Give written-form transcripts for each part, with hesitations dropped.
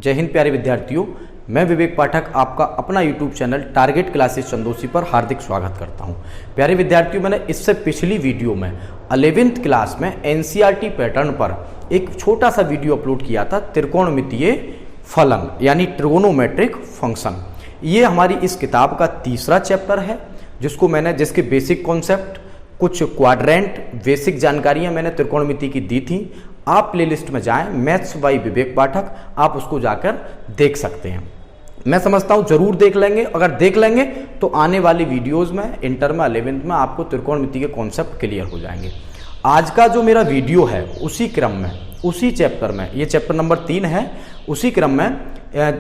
जय हिंद प्यारे विद्यार्थियों, मैं विवेक पाठक आपका अपना YouTube channel target classes Chandausi पर हार्दिक स्वागत करता हूं। प्यारे विद्यार्थियों, मैंने इससे पिछली वीडियो में 11th क्लास में NCERT पैटर्न पर एक छोटा सा वीडियो अपलोड किया था, त्रिकोणमितीय फलन यानी ट्रिगोनोमेट्रिक फंक्शन। ये हमारी इस किताब का तीसरा चैप्टर है जिसके बेसिक कॉन्सेप्ट, कुछ क्वाड्रेंट, बेसिक जानकारियां मैंने त्रिकोणमिति की दी थी। आप प्लेलिस्ट में जाएं, मैथ्स बाय विवेक पाठक, आप उसको जाकर देख सकते हैं। मैं समझता हूं जरूर देख लेंगे। अगर देख लेंगे तो आने वाली वीडियोस में इंटर में 11th में आपको त्रिकोणमिति के कॉन्सेप्ट क्लियर हो जाएंगे। आज का जो मेरा वीडियो है उसी क्रम में, उसी चैप्टर में, ये चैप्टर नंबर 3 है, उसी क्रम में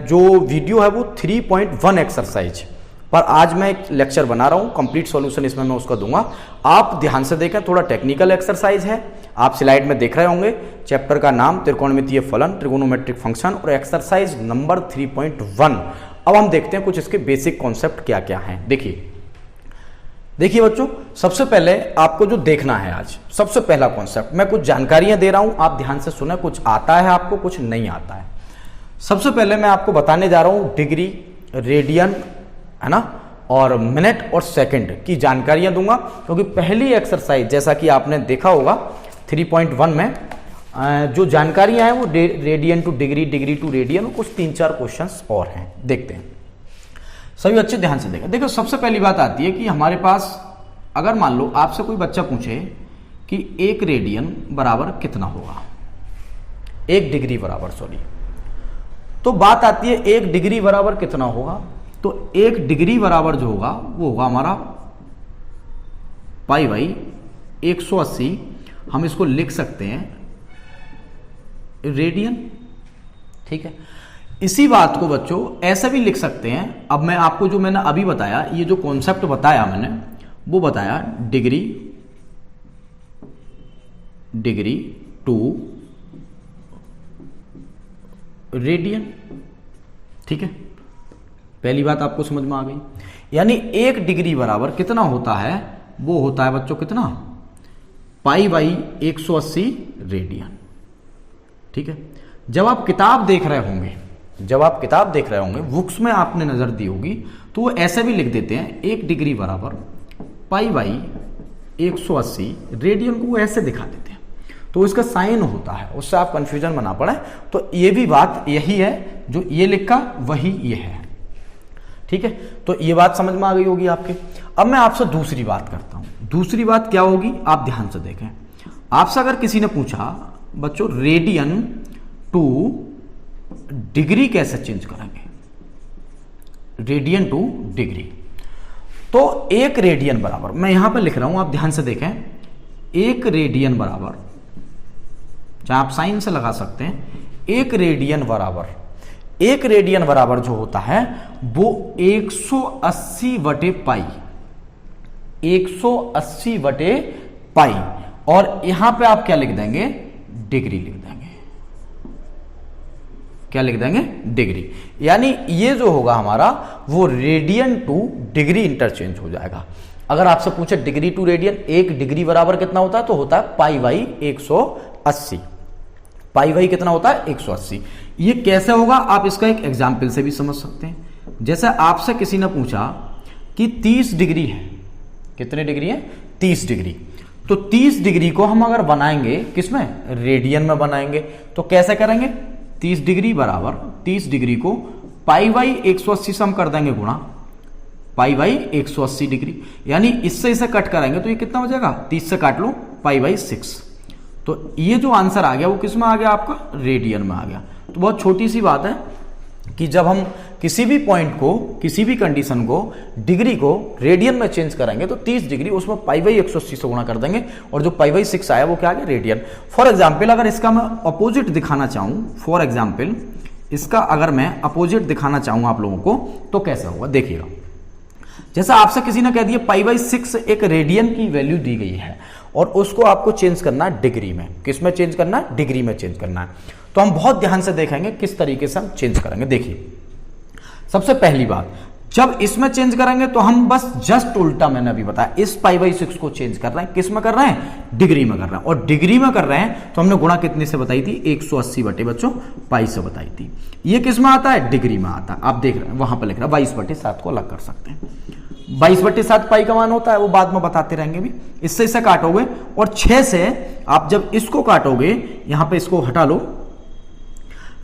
जो वीडियो है वो 3.1 एक्सरसाइज पर आज मैं एक लेक्चर बना रहा हूं। कंप्लीट सॉल्यूशन इसमें मैं उसका दूंगा, आप ध्यान से देखें। थोड़ा टेक्निकल एक्सरसाइज है, आप स्लाइड में देख रहे होंगे। चैप्टर का नाम त्रिकोणमितीय फलन, ट्रिगोनोमेट्रिक फंक्शन, और एक्सरसाइज नंबर 3.1। अब हम देखते हैं कुछ इसके बेसिक कॉन्सेप्ट क्या क्या हैं। देखिए बच्चों, सबसे पहले आपको जो देखना है आज, सबसे पहला कॉन्सेप्ट, मैं कुछ जानकारियां दे रहा हूं, आप ध्यान से सुने। कुछ आता है आपको, कुछ नहीं आता है। सबसे पहले मैं आपको बताने जा रहा हूं डिग्री, रेडियन, है ना, और मिनट और सेकंड की जानकारियां दूंगा, क्योंकि पहली एक्सरसाइज जैसा कि आपने देखा होगा 3.1 में जो जानकारियां हैं वो radian to degree, degree to radian, कुछ 3-4 क्वेश्चंस और हैं। देखते हैं, सभी अच्छे ध्यान से देखें। देखो, सबसे पहली बात आती है कि हमारे पास अगर मान लो आपसे कोई बच्चा पूछे कि 1 रेडियन बराबर कितना होगा, 1 डिग्री बराबर, तो बात आती है 1 डिग्री बराबर कितना होगा। तो 1 डिग्री बराबर जो होगा वो होगा हमारा पाई बाई 180। हम इसको लिख सकते हैं रेडियन, ठीक है। इसी बात को बच्चों ऐसे भी लिख सकते हैं। अब मैं आपको जो मैंने अभी बताया, ये जो कॉन्सेप्ट बताया मैंने, वो बताया डिग्री, डिग्री टू रेडियन, ठीक है। पहली बात आपको समझ में आ गई। यानी 1 डिग्री बराबर कितना होता है, वो होता है बच्चों कितना, पाई बाई 180 रेडियन, ठीक है। जब आप किताब देख रहे होंगे, बुक्स में आपने नजर दी होगी, तो वो ऐसे भी लिख देते हैं 1 डिग्री बराबर पाई बाई 180 रेडियन को वो ऐसे दिखा देते हैं। तो इसका साइन होता है, उससे आप कंफ्यूजन में ना पड़े। तो ये भी बात यही है, जो ये लिखा वही ये है, ठीक है। तो ये बात समझ में आ गई होगी आपके। अब मैं आपसे दूसरी बात करता हूं। दूसरी बात क्या होगी, आप ध्यान से देखें। आपसे अगर किसी ने पूछा बच्चों रेडियन टू डिग्री कैसे चेंज करेंगे, रेडियन टू डिग्री, तो 1 रेडियन बराबर, मैं यहां पर लिख रहा हूं, आप ध्यान से देखें। 1 रेडियन बराबर, चाहे आप साइन से लगा सकते हैं, 1 रेडियन बराबर, 1 रेडियन बराबर जो होता है वो 180 बटे पाई, 180 बटे पाई, और यहां पे आप क्या लिख देंगे, डिग्री लिख देंगे। क्या लिख देंगे, डिग्री। यानी ये जो होगा हमारा वो रेडियन टू डिग्री इंटरचेंज हो जाएगा। अगर आपसे पूछे डिग्री टू रेडियन, 1 डिग्री बराबर कितना होता है, तो होता है पाई बाई 180। पाई बाई कितना होता है, 180। ये कैसे होगा, आप इसका एक एग्जाम्पल से भी समझ सकते हैं। जैसे आपसे किसी ने पूछा कि 30 डिग्री है, कितने डिग्री है, 30 डिग्री। तो 30 डिग्री को हम अगर बनाएंगे किसमें, रेडियन में बनाएंगे, तो कैसे करेंगे, 30 डिग्री बराबर 30 डिग्री को पाई बाई 180 से हम कर देंगे गुणा, पाई बाई 180 डिग्री। यानी इससे इसे कट कराएंगे तो ये कितना हो जाएगा, 30 से काट लो पाई बाई 6। तो ये जो आंसर आ गया वो किस में आ गया, आपका रेडियन में आ गया। तो बहुत छोटी सी बात है कि जब हम किसी भी पॉइंट को, किसी भी कंडीशन को, डिग्री को रेडियन में चेंज करेंगे तो 30 डिग्री उसमें पाई बाई 180 से गुणा कर देंगे, और जो पाई बाई 6 आया वो क्या आ गया, रेडियन। फॉर एग्जाम्पल अगर इसका मैं अपोजिट दिखाना चाहूं, फॉर एग्जाम्पल इसका अगर मैं अपोजिट दिखाना चाहूं आप लोगों को, तो कैसा होगा, देखिएगा। जैसा आपसे किसी ने कह दिया पाई बाई 6 एक रेडियन की वैल्यू दी गई है, और उसको आपको चेंज करना है डिग्री में। किस में चेंज करना है, डिग्री में चेंज करना है। तो हम बहुत ध्यान से देखेंगे किस तरीके से हम चेंज करेंगे। देखिए, सबसे पहली बात, जब इसमें चेंज करेंगे तो हम बस जस्ट उल्टा, मैंने अभी बताया, इस π/6 को चेंज कर रहे हैं, किस में कर रहे हैं, डिग्री में कर रहे हैं, और डिग्री में कर रहे हैं तो हमने गुणा कितने से बताई थी, 180 बटे बच्चों पाई से बताई थी। ये किस में आता है, डिग्री में आता है। आप देख रहे हैं वहां पर लिख रहा है 22/7 को अलग कर सकते हैं। 22/7 पाई का मान होता है, वो बाद में बताते रहेंगे भी। इससे इसे काटोगे और 6 से आप जब इसको काटोगे, यहां पे इसको हटा लो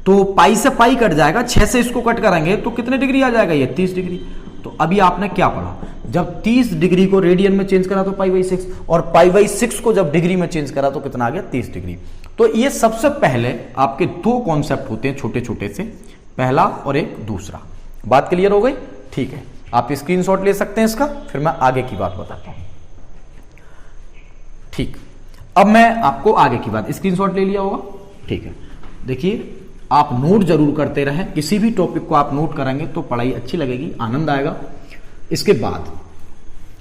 तो पाई से पाई कट जाएगा, 6 से इसको कट करेंगे तो कितने डिग्री आ जाएगा, ये 30 डिग्री। तो अभी आपने क्या पढ़ा, जब 30 डिग्री को रेडियन में चेंज करा तो π/6, और π/6 को जब डिग्री में चेंज करा तो कितना आ गया, 30 डिग्री। तो ये सबसे पहले आपके दो कॉन्सेप्ट होते हैं छोटे छोटे से, पहला और एक दूसरा। बात क्लियर हो गई? ठीक है, आप स्क्रीनशॉट ले सकते हैं इसका, फिर मैं आगे की बात बताता हूं। ठीक, अब मैं आपको आगे की बात, स्क्रीनशॉट ले लिया होगा, ठीक है। देखिए, आप नोट जरूर करते रहें, किसी भी टॉपिक को आप नोट करेंगे तो पढ़ाई अच्छी लगेगी, आनंद आएगा। इसके बाद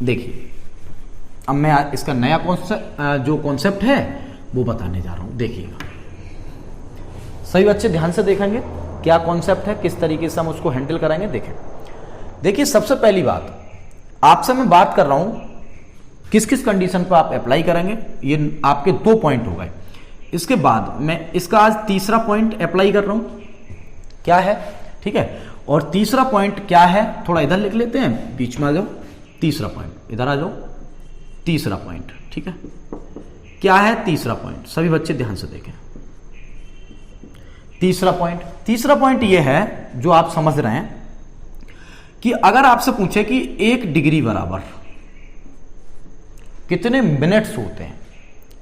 देखिए, अब मैं इसका नया जो कॉन्सेप्ट है वो बताने जा रहा हूं, देखिएगा। सही बच्चे ध्यान से देखेंगे क्या कॉन्सेप्ट है, किस तरीके से हम उसको हैंडल करेंगे। देखें, देखिए सबसे पहली बात, आपसे मैं बात कर रहा हूं किस किस कंडीशन पर आप अप्लाई करेंगे, ये आपके 2 पॉइंट हो गए। इसके बाद मैं इसका आज तीसरा पॉइंट अप्लाई कर रहा हूं, क्या है, ठीक है। और तीसरा पॉइंट क्या है, थोड़ा इधर लिख लेते हैं, बीच में आ जाओ, तीसरा पॉइंट इधर आ जाओ, तीसरा पॉइंट, ठीक है। क्या है तीसरा पॉइंट, सभी बच्चे ध्यान से देखें। तीसरा पॉइंट यह है जो आप समझ रहे हैं कि अगर आपसे पूछे कि 1 डिग्री बराबर कितने मिनट्स होते हैं,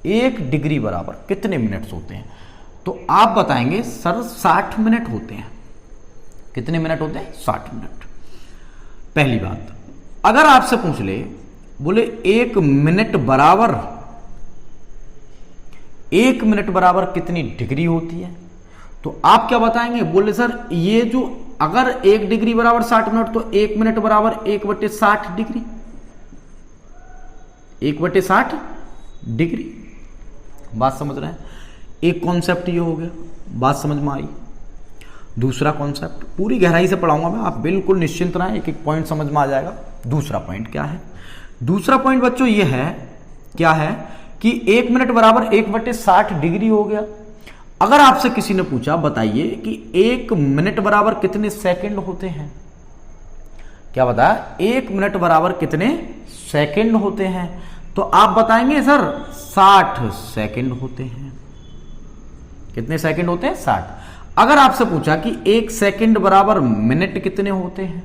1 डिग्री बराबर कितने मिनट्स होते हैं, तो आप बताएंगे सर 60 मिनट होते हैं। कितने मिनट होते हैं, 60 मिनट। पहली बात, अगर आपसे पूछ ले, बोले 1 मिनट बराबर कितनी डिग्री होती है, तो आप क्या बताएंगे, बोले सर ये जो अगर 1 डिग्री बराबर 60 मिनट तो 1 मिनट बराबर 1/60 डिग्री, 1/60 डिग्री। बात समझ रहे हैं? एक कॉन्सेप्ट ये हो गया, बात समझ में आई। दूसरा कॉन्सेप्ट पूरी गहराई से पढ़ाऊंगा मैं, आप बिल्कुल निश्चिंत रहें, एक एक पॉइंट समझ में आ जाएगा। दूसरा पॉइंट क्या है, दूसरा पॉइंट बच्चों ये है, क्या है कि 1 मिनट बराबर 1/60 डिग्री हो गया। अगर आपसे किसी ने पूछा बताइए कि 1 मिनट बराबर कितने सेकंड होते हैं, क्या बताया, 1 मिनट बराबर कितने सेकंड होते हैं, तो आप बताएंगे सर 60 सेकंड होते हैं। कितने सेकंड होते हैं, 60। अगर आपसे पूछा कि 1 सेकंड बराबर मिनट कितने होते हैं,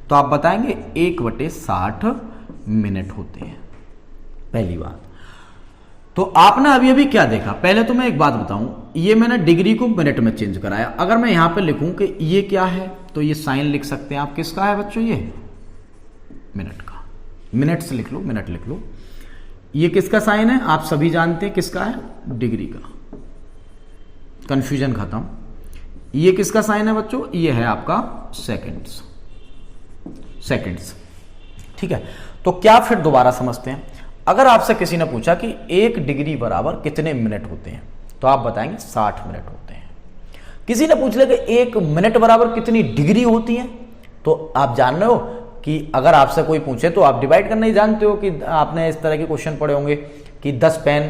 तो आप बताएंगे 1/60 मिनट होते हैं। पहली बात, तो आपने अभी अभी क्या देखा, पहले तो मैं एक बात बताऊं, ये मैंने डिग्री को मिनट में चेंज कराया। अगर मैं यहां पे लिखूं कि ये क्या है, तो ये साइन लिख सकते हैं आप, किसका है बच्चों, ये मिनट का, मिनट से लिख लो, मिनट लिख लो। ये किसका साइन है, आप सभी जानते हैं किसका है, डिग्री का, कंफ्यूजन खत्म। ये किसका साइन है बच्चों, ये है आपका सेकंड्स, सेकंड्स, ठीक है। तो क्या फिर दोबारा समझते हैं, अगर आपसे किसी ने पूछा कि 1 डिग्री बराबर कितने मिनट होते हैं, तो आप बताएंगे 60 मिनट होते हैं। किसी ने पूछ लिया कि 1 मिनट बराबर कितनी डिग्री होती है, तो आप जान रहे हो कि अगर आपसे कोई पूछे तो आप डिवाइड करना ही जानते हो, कि आपने इस तरह के क्वेश्चन पढ़े होंगे कि 10 पेन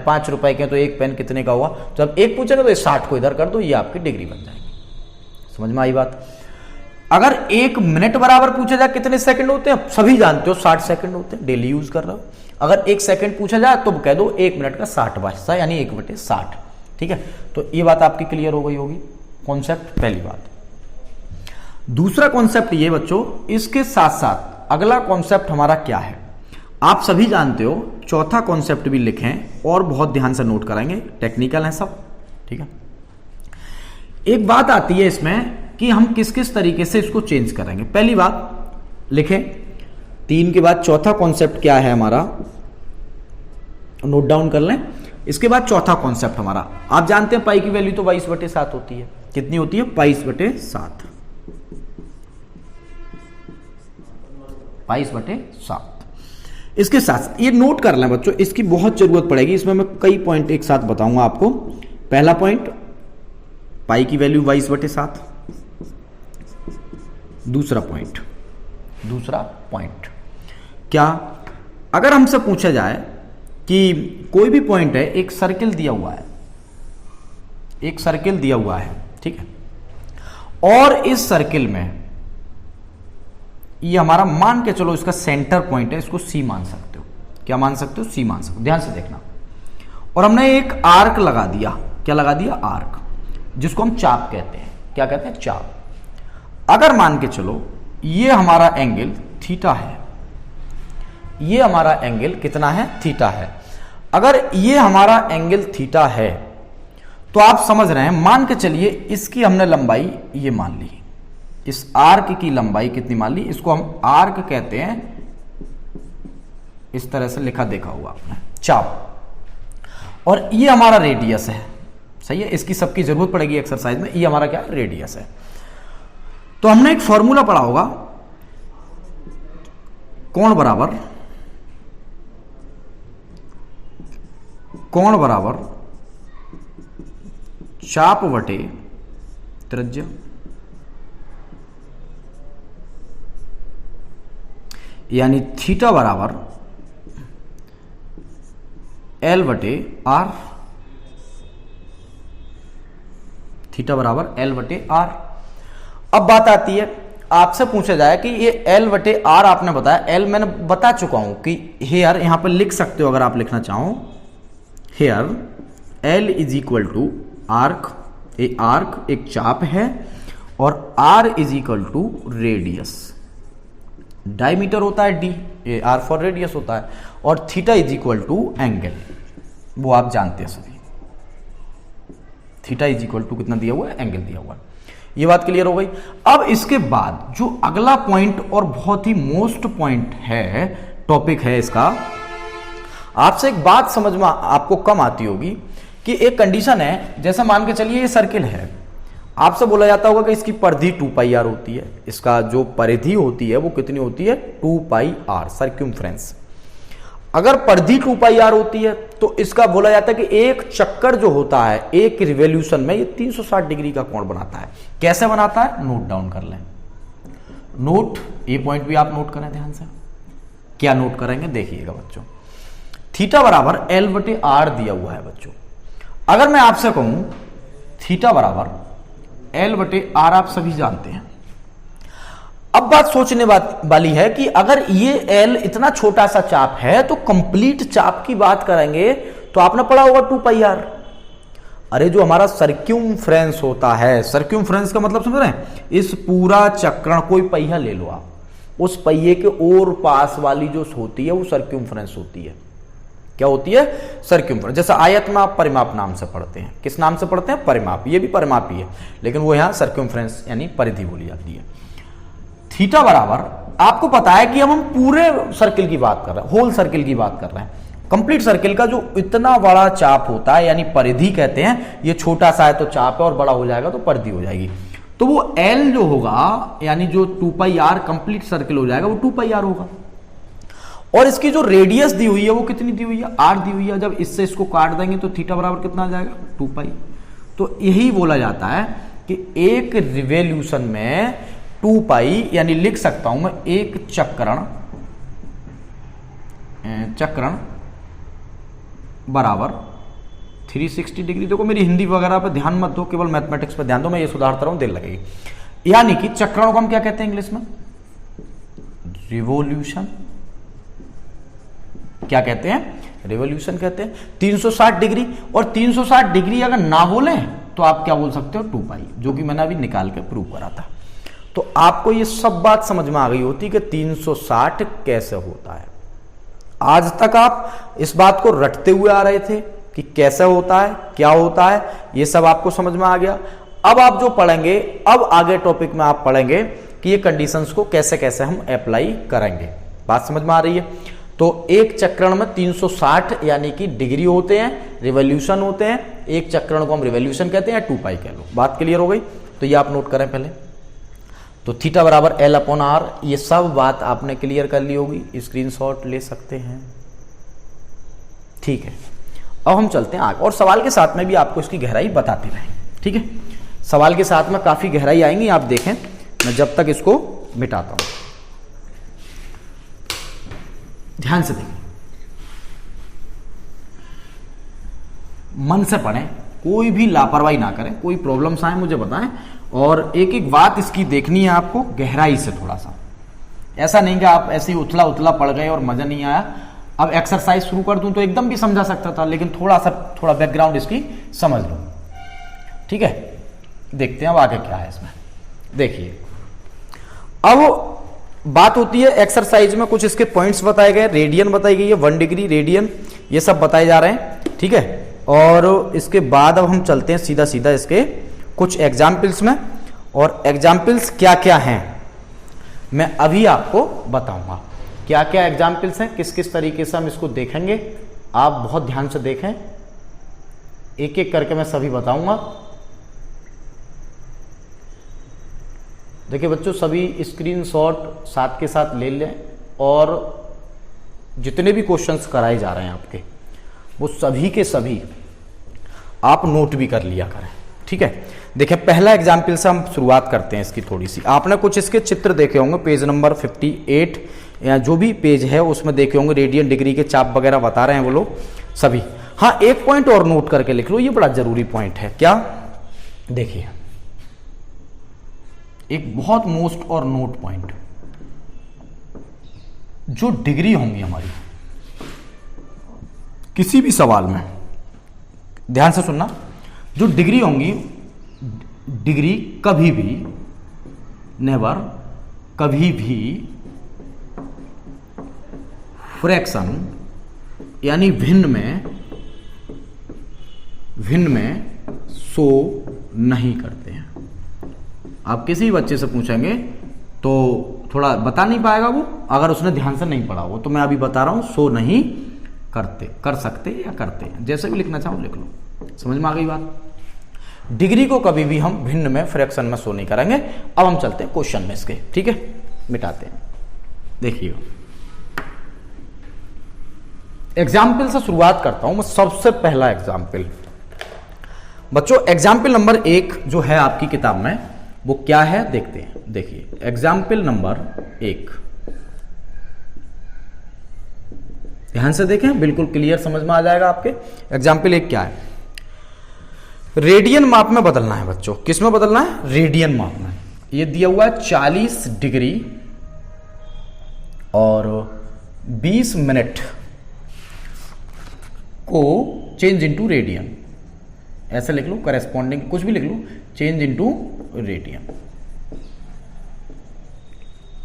5 रुपए के, तो 1 पेन कितने का हुआ, तो जब 1 पूछेगा तो 60 को इधर कर दो, ये आपकी डिग्री बन जाएगी। समझ में आई बात। अगर 1 मिनट बराबर पूछा जाए कितने सेकंड होते हैं, सभी जानते हो 60 सेकंड होते हैं, डेली यूज कर रहा हो। अगर 1 सेकंड पूछा जाए तो कह दो 1 मिनट का 60वां हिस्सा, यानी 1/60, ठीक है। तो ये बात आपकी क्लियर हो गई होगी, कॉन्सेप्ट पहली बात। दूसरा कॉन्सेप्ट ये बच्चों, इसके साथ साथ अगला कॉन्सेप्ट हमारा क्या है, आप सभी जानते हो। चौथा कॉन्सेप्ट भी लिखें और बहुत ध्यान से नोट कराएंगे, टेक्निकल है सब, ठीक है। एक बात आती है इसमें कि हम किस किस तरीके से इसको चेंज करेंगे। पहली बात लिखें, 3 के बाद चौथा कॉन्सेप्ट क्या है हमारा, नोट डाउन कर लें। इसके बाद चौथा कॉन्सेप्ट हमारा, आप जानते हैं पाई की वैल्यू तो 22/7 होती है। कितनी होती है, 22/7, 22/7। इसके साथ ये नोट कर लें बच्चों, इसकी बहुत जरूरत पड़ेगी, इसमें मैं कई पॉइंट एक साथ बताऊंगा आपको। पहला पॉइंट, पाई की वैल्यू 22/7, दूसरा पॉइंट क्या, अगर हमसे पूछा जाए कि कोई भी पॉइंट है, एक सर्किल दिया हुआ है, ठीक है, और इस सर्किल में ये हमारा मान के चलो इसका सेंटर पॉइंट है, इसको सी मान सकते हो। क्या मान सकते हो? सी मान सकते हो। ध्यान से देखना। और हमने एक आर्क लगा दिया। क्या लगा दिया? आर्क, जिसको हम चाप कहते हैं। क्या कहते हैं? चाप। अगर मान के चलो ये हमारा एंगल थीटा है, ये हमारा एंगल कितना है? थीटा है। अगर ये हमारा एंगल थीटा है तो आप समझ रहे हैं, मान के चलिए इसकी हमने लंबाई ये मान ली, इस आर्क की लंबाई कितनी मान ली? इसको हम आर्क कहते हैं, इस तरह से लिखा देखा हुआ आपने, चाप। और ये हमारा रेडियस है, सही है, इसकी सबकी जरूरत पड़ेगी एक्सरसाइज में। ये हमारा क्या? रेडियस है। तो हमने एक फॉर्मूला पढ़ा होगा, कोण बराबर चाप बटे त्रिज्या। यानी थीटा बराबर L बटे R। थीटा बराबर L बटे R। अब बात आती है, आपसे पूछा जाए कि ये L बटे R आपने बताया, L मैंने बता चुका हूं कि हेयर, यहां पर लिख सकते हो अगर आप लिखना चाहो, here L is equal to arc, arc एक चाप है, और R is equal to radius, diameter होता है D, R फॉर रेडियस होता है, और theta is equal to angle, वो आप जानते हैं सभी। थीटा इज इक्वल टू कितना दिया हुआ है? एंगल दिया हुआ है। ये बात क्लियर हो गई। अब इसके बाद जो अगला पॉइंट और बहुत ही मोस्ट पॉइंट है, टॉपिक है इसका, आपसे एक बात समझ में आपको कम आती होगी कि एक कंडीशन है, जैसा मान के चलिए ये सर्किल है, आपसे बोला जाता होगा कि इसकी परिधि 2πr होती है, इसका जो परिधि होती है वो कितनी होती है? 2πr, सर्क्यूमफ्रेंस। अगर परिधि 2πr होती है तो इसका बोला जाता है कि एक चक्कर जो होता है, एक रिवॉल्यूशन में ये 360 डिग्री का कोण बनाता है। कैसे बनाता है? नोट डाउन कर लें। नोट, ये पॉइंट भी आप नोट करें ध्यान से। क्या नोट करेंगे? देखिएगा बच्चों, थीटा बराबर L बटे R दिया हुआ है बच्चों। अगर मैं आपसे कहूं थीटा बराबर L बटे R, आप सभी जानते हैं। अब बात सोचने वाली है कि अगर ये L इतना छोटा सा चाप है तो कंप्लीट चाप की बात करेंगे तो आपने पढ़ा होगा 2πr। अरे जो हमारा सर्क्यूमफ्रेंस होता है, सर्क्यूमफ्रेंस का मतलब समझ रहे हैं, इस पूरा चक्रण, कोई पहिया ले लो आप, उस पहिए के और पास वाली जो होती है वो सर्क्यूमफ्रेंस होती है। क्या होती है? सर्क्यूमफ्रेंस। जैसे आयत में आप परिमाप नाम से पढ़ते हैं, किस नाम से पढ़ते हैं? परिमाप। ये भी परिमाप ही है, लेकिन वो यहां सर्क्यूमफ्रेंस यानी परिधि बोली जाती है। थीटा बराबर, आपको पता है कि हम पूरे सर्किल की बात कर रहे हैं, होल सर्किल की बात कर रहे हैं, कंप्लीट सर्किल का जो इतना बड़ा चाप होता है, यानी परिधि कहते हैं। ये छोटा सा है तो चाप है, और बड़ा हो जाएगा तो परिधि हो जाएगी। तो वो L जो होगा, यानी जो 2πr कंप्लीट सर्किल हो जाएगा, वो 2πr होगा। और इसकी जो रेडियस दी हुई है वो कितनी दी हुई है? R दी हुई है। जब इससे इसको काट देंगे तो थीटा बराबर कितना आ जाएगा? 2π। तो यही बोला जाता है कि एक रिवॉल्यूशन में 2π, यानी लिख सकता हूं मैं एक चक्रण बराबर 360 डिग्री। देखो मेरी हिंदी वगैरह पे ध्यान मत दो, केवल मैथमेटिक्स पे ध्यान दो, मैं ये सुधारता रहा हूं, देर लगेगी। यानी कि चक्रणों को हम क्या कहते हैं इंग्लिश में? रिवॉल्यूशन। क्या कहते हैं? रिवॉल्यूशन कहते हैं। 360 डिग्री, और 360 डिग्री अगर ना बोले तो आप क्या बोल सकते हो? 2π, जो कि मैंने अभी निकाल के प्रूव करा था। तो आपको ये सब बात समझ में आ गई होती कि 360 कैसे होता है। आज तक आप इस बात को रटते हुए आ रहे थे कि कैसे होता है, क्या होता है, ये सब आपको समझ में आ गया। अब आप जो पढ़ेंगे, अब आगे टॉपिक में आप पढ़ेंगे कि ये कंडीशंस को कैसे कैसे हम अप्लाई करेंगे। बात समझ में आ रही है? तो एक चक्रण में 360 यानी कि डिग्री होते हैं, रिवॉल्यूशन होते हैं। एक चक्रण को हम रिवॉल्यूशन कहते हैं, 2π कह लो। बात क्लियर हो गई? तो ये आप नोट करें पहले। तो थीटा बराबर L अपॉन R, ये सब बात आपने क्लियर कर ली होगी, स्क्रीनशॉट ले सकते हैं। ठीक है, अब हम चलते हैं आगे, और सवाल के साथ में भी आपको इसकी गहराई बताते रहें। ठीक है, सवाल के साथ में काफी गहराई आएंगी, आप देखें, मैं जब तक इसको मिटाता हूं। ध्यान से देखिए, मन से पढ़ें, कोई भी लापरवाही ना करें, कोई प्रॉब्लम्स आए मुझे बताएं, और एक एक बात इसकी देखनी है आपको गहराई से थोड़ा सा। ऐसा नहीं कि आप ऐसे ही उथला उथला पढ़ गए और मजा नहीं आया। अब एक्सरसाइज शुरू कर दूं तो एकदम भी समझा सकता था, लेकिन थोड़ा बैकग्राउंड इसकी समझ लो, ठीक है। देखते हैं अब आगे क्या है इसमें। देखिए, अब बात होती है एक्सरसाइज में, कुछ इसके पॉइंट्स बताए गए, रेडियन बताई गई है, 1 डिग्री रेडियन, ये सब बताए जा रहे हैं, ठीक है। और इसके बाद अब हम चलते हैं सीधा सीधा इसके कुछ एग्जाम्पल्स में, और एग्जाम्पल्स क्या क्या हैं मैं अभी आपको बताऊंगा। क्या क्या एग्जाम्पल्स हैं, किस किस तरीके से हम इसको देखेंगे, आप बहुत ध्यान से देखें, एक एक करके मैं सभी बताऊंगा। देखिए बच्चों, सभी स्क्रीनशॉट साथ के साथ ले लें, और जितने भी क्वेश्चंस कराए जा रहे हैं आपके, वो सभी के सभी आप नोट भी कर लिया करें, ठीक है। देखिए, पहला एग्जाम्पल से हम शुरुआत करते हैं इसकी थोड़ी सी। आपने कुछ इसके चित्र देखे होंगे, पेज नंबर 58 या जो भी पेज है उसमें देखे होंगे, रेडियन डिग्री के चाप वगैरह बता रहे हैं वो लोग सभी। हाँ, एक पॉइंट और नोट करके लिख लो, ये बड़ा जरूरी पॉइंट है। क्या? देखिए, एक बहुत मोस्ट और नोट पॉइंट, जो डिग्री होंगी हमारी किसी भी सवाल में, ध्यान से सुनना, जो डिग्री होंगी, डिग्री कभी भी, नेवर, कभी भी फ्रैक्शन यानी भिन्न में शो नहीं करते हैं। आप किसी बच्चे से पूछेंगे तो थोड़ा बता नहीं पाएगा वो, अगर उसने ध्यान से नहीं पढ़ा हो। तो मैं अभी बता रहा हूं, शो नहीं करते, कर सकते या करते हैं, जैसे भी लिखना चाहो लिख लो। समझ में आ गई बात? डिग्री को कभी भी हम भिन्न में, फ्रैक्शन में शो नहीं करेंगे। अब हम चलते हैं क्वेश्चन में इसके, ठीक है, मिटाते हैं। देखिए, एग्जाम्पल से शुरुआत करता हूं मैं। सबसे पहला एग्जाम्पल बच्चों, एग्जाम्पल नंबर 1 जो है आपकी किताब में, वो क्या है देखते हैं। देखिए, एग्जाम्पल नंबर 1, ध्यान से देखें, बिल्कुल क्लियर समझ में आ जाएगा आपके। एग्जाम्पल 1 क्या है? रेडियन माप में बदलना है बच्चों। किस में बदलना है? रेडियन माप में। ये दिया हुआ है 40 डिग्री और 20 मिनट को चेंज इनटू रेडियन, ऐसे लिख लो, करेस्पॉन्डिंग कुछ भी लिख लो, चेंज इनटू रेडियन।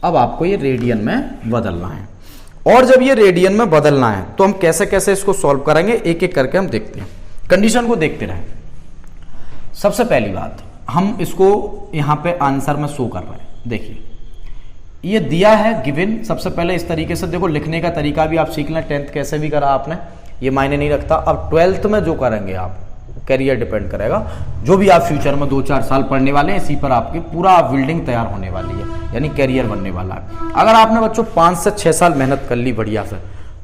अब आपको ये रेडियन में बदलना है, और जब ये रेडियन में बदलना है तो हम कैसे कैसे इसको सॉल्व करेंगे, एक एक करके हम देखते हैं। कंडीशन को देखते रहें। सबसे पहली बात, हम इसको यहां पे आंसर में शो कर रहे हैं। देखिए, ये दिया है गिवन। सबसे पहले इस तरीके से देखो, लिखने का तरीका भी आप सीख लें। 10th कैसे भी करा आपने, ये मायने नहीं रखता। अब 12th में जो करेंगे आप, कैरियर डिपेंड करेगा। जो भी आप फ्यूचर में 2-4 साल पढ़ने वाले हैं, इसी पर आपकी पूरा बिल्डिंग तैयार होने वाली है, यानी कैरियर बनने वाला है। अगर आपने बच्चों 5 से 6 साल मेहनत कर ली बढ़िया से,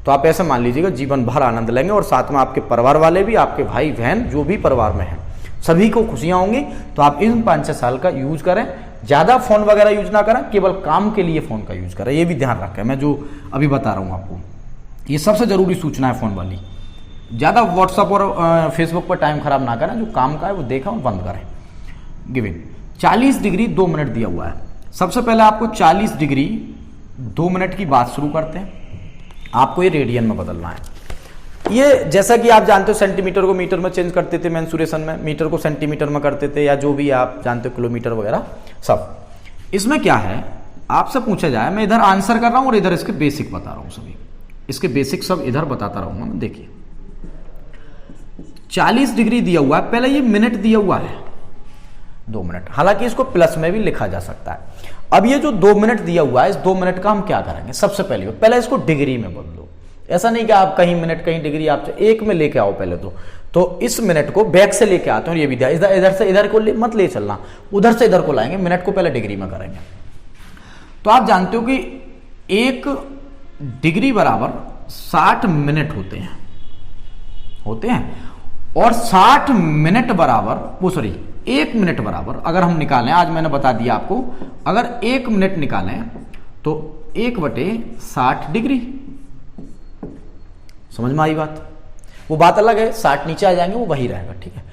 तो आप ऐसे मान लीजिएगा जीवन भर आनंद लेंगे, और साथ में आपके परिवार वाले भी, आपके भाई बहन जो भी परिवार में है, सभी को खुशियां होंगी। तो आप इन 5-6 साल का यूज करें। ज्यादा फोन वगैरह यूज ना करें, केवल काम के लिए फोन का यूज करें। ये भी ध्यान रखें, मैं जो अभी बता रहा हूं आपको, ये सबसे जरूरी सूचना है फोन वाली। ज्यादा व्हाट्सएप और फेसबुक पर टाइम खराब ना करें, जो काम का है वो देखा और बंद करें। गिवन 40 डिग्री 2 मिनट दिया हुआ है। सबसे पहले आपको 40 डिग्री 2 मिनट की बात शुरू करते हैं। आपको ये रेडियन में बदलना है। ये जैसा कि आप जानते हो, सेंटीमीटर को मीटर में चेंज करते थे मेंसुरेशन में, मीटर को सेंटीमीटर में करते थे, या जो भी आप जानते हो किलोमीटर वगैरह सब। इसमें क्या है, आपसे पूछा जाए, मैं इधर आंसर कर रहा हूं और इधर इसके बेसिक बता रहा हूं। सभी इसके बेसिक सब इधर बताता रहूंगा मैं। देखिए, 40 डिग्री दिया हुआ है, पहले ये मिनट दिया हुआ है 2 मिनट, हालांकि इसको प्लस में भी लिखा जा सकता है। अब ये जो 2 मिनट दिया हुआ है, इस 2 मिनट का हम क्या करेंगे? सबसे पहले इसको डिग्री में बदलो। ऐसा नहीं कि आप कहीं मिनट कहीं डिग्री, आप एक में लेके आओ पहले तो इस मिनट को बैक से लेके आते हैं। ये भी ध्यान, इधर से इधर को मत ले चलना, उधर से इधर को लाएंगे। मिनट को पहले डिग्री में करेंगे। तो आप जानते हो कि 1 डिग्री बराबर 60 मिनट होते हैं, और 60 मिनट बराबर, 1 मिनट बराबर अगर हम निकालें, आज मैंने बता दिया आपको, अगर 1 मिनट निकालें तो 1/60 डिग्री। समझ में आई बात? वो बात अलग है, 60 नीचे आ जाएंगे वो वही रहेगा, ठीक है।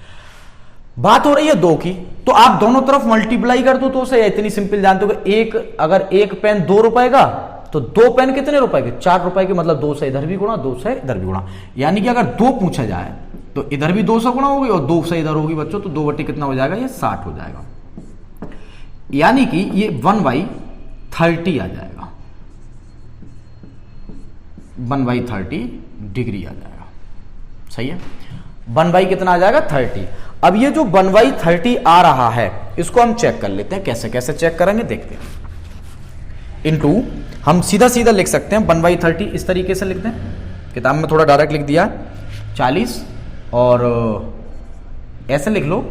बात हो रही है 2 की, तो आप दोनों तरफ मल्टीप्लाई कर दो तो उसे इतनी सिंपल जानते हो कि अगर एक पेन 2 रुपए का तो 2 पेन कितने रुपए के? 4 रुपए के, मतलब 2 से इधर भी गुणा 2 से इधर भी गुणा, यानी कि अगर 2 पूछा जाए तो इधर भी 2 से गुणा होगी और 2 से इधर होगी बच्चों, तो 2 बटे कितना हो जाएगा? ये 60 हो जाएगा, यानी कि ये 1/30 आ जाएगा, 1/30 डिग्री आ जाएगा। सही है, 1 कितना आ जाएगा? 30। अब ये जो 1/30 आ रहा है इसको हम चेक कर लेते हैं, कैसे कैसे चेक करेंगे देखते हैं। इनटू हम सीधा सीधा लिख सकते हैं 1/30 इस तरीके से लिखते हैं, किताब में थोड़ा डायरेक्ट लिख दिया 40, और ऐसे लिख लो,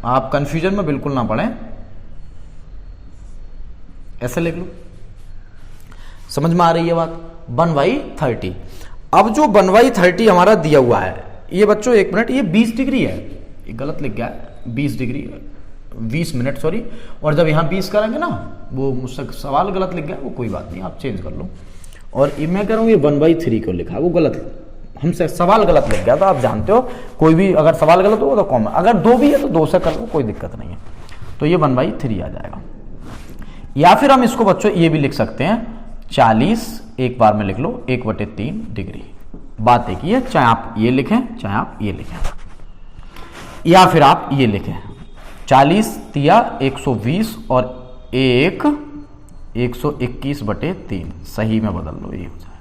आप कंफ्यूजन में बिल्कुल ना पड़े, ऐसे लिख लो। समझ में आ रही है बात? 1/30। अब जो 1/30 हमारा दिया हुआ है ये बच्चों 1 मिनट, ये 20 डिग्री है, ये गलत लिख गया है, 20 डिग्री, 20 मिनट सॉरी। और जब यहाँ 20 करेंगे ना, वो मुझसे सवाल गलत लिख गया, वो कोई बात नहीं, आप चेंज कर लो। और मैं कह रहा हूँ ये 1/3 को लिखा, वो गलत, हमसे सवाल गलत लिख गया, तो आप जानते हो कोई भी अगर सवाल गलत हो तो कॉमन, अगर 2 भी है तो 2 से कर लो, कोई दिक्कत नहीं है। तो ये 1/3 आ जाएगा। या फिर हम इसको बच्चों ये भी लिख सकते हैं 40, एक बार में लिख लो 1/3 डिग्री। बात एक ही है, चाहे आप ये लिखें चाहे आप ये लिखें, या फिर आप ये लिखें 40 तिया 120 और 121/3, सही में बदल लो, ये हो जाए।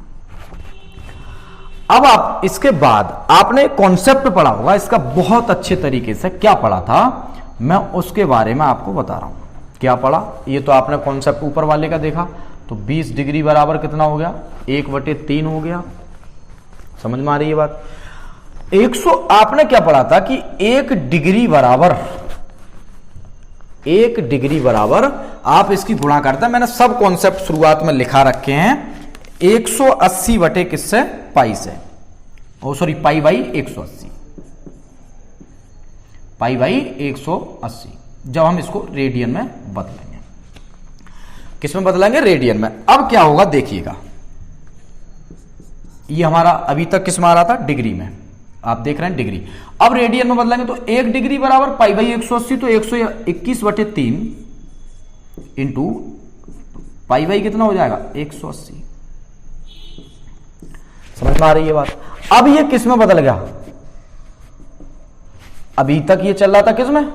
अब आप इसके बाद आपने कॉन्सेप्ट पढ़ा होगा इसका बहुत अच्छे तरीके से, क्या पढ़ा था मैं उसके बारे में आपको बता रहा हूं। क्या पढ़ा? ये तो आपने कॉन्सेप्ट ऊपर वाले का देखा, तो 20 डिग्री बराबर कितना हो गया? 1/3 हो गया। समझ में आ रही है बात? 100 आपने क्या पढ़ा था कि 1 डिग्री बराबर आप इसकी गुणा करते हैं, मैंने सब कॉन्सेप्ट शुरुआत में लिखा रखे हैं, 180 बटे किससे? पाई से, ओ सॉरी पाई/180, पाई/180। जब हम इसको रेडियन में बदलेंगे, किस में बदलेंगे? रेडियन में। अब क्या होगा देखिएगा, ये हमारा अभी तक किस में आ रहा था? डिग्री में, आप देख रहे हैं डिग्री। अब रेडियन में बदलेंगे तो 1 डिग्री बराबर पाई/180, तो 121/3 इंटू पाई कितना हो जाएगा? 180। समझ में आ रही है बात? अब ये किस में बदल गया? अभी तक ये चल रहा था किस में?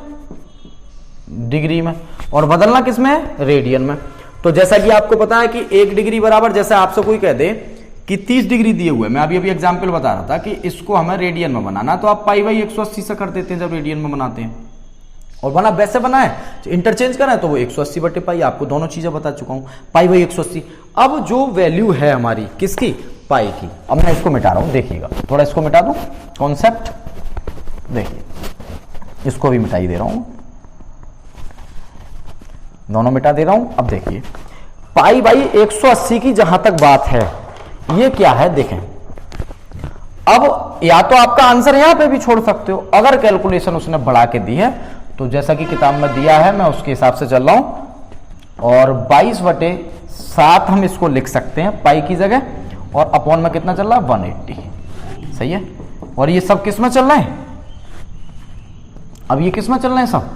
डिग्री में, और बदलना किस में? रेडियन में। तो जैसा कि आपको पता है कि 1 डिग्री बराबर, जैसे आपसे कोई कह दे कि 30 डिग्री दिए हुए, मैं अभी एग्जांपल बता रहा था कि इसको हमें रेडियन में बनाना, तो आप पाई/180 से कर देते हैं जब रेडियन में बनाते हैं, और बना वैसे बना है इंटरचेंज करें तो वो 180 बटे पाई, आपको दोनों चीजें बता चुका हूं, पाई/180। अब जो वैल्यू है हमारी किसकी? पाई की। अब मैं इसको मिटा रहा हूं, देखिएगा, थोड़ा इसको मिटा दूं कॉन्सेप्ट, देखिए इसको भी मिटा ही दे रहा हूं, दोनों मिटा दे रहा हूं। अब देखिए पाई/180 की जहां तक बात है, ये क्या है देखें। अब या तो आपका आंसर यहां पे भी छोड़ सकते हो, अगर कैलकुलेशन उसने बढ़ा के दी है तो जैसा कि किताब में दिया है मैं उसके हिसाब से चल रहा हूं, और 22/7 हम इसको लिख सकते हैं पाई की जगह, और अपॉन में कितना चल रहा है? 180। सही है, और ये सब किस में चल रहा है? अब ये किस में चल रहे हैं? सब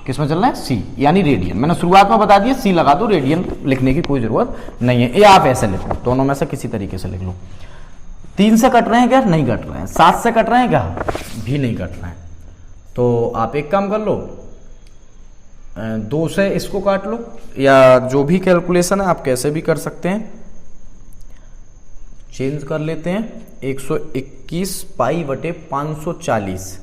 किस में चल रहा है? सी, यानी रेडियन। मैंने शुरुआत में बता दिया सी लगा दो, रेडियन लिखने की कोई जरूरत नहीं है, ये आप ऐसे लिखो, दोनों में से किसी तरीके से लिख लो। 3 से कट रहे हैं क्या? नहीं कट रहे हैं। 7 से कट रहे हैं क्या? भी नहीं कट रहे हैं। तो आप एक काम कर लो, 2 से इसको काट लो, या जो भी कैलकुलेशन है आप कैसे भी कर सकते हैं, चेंज कर लेते हैं। 121 पाई/540।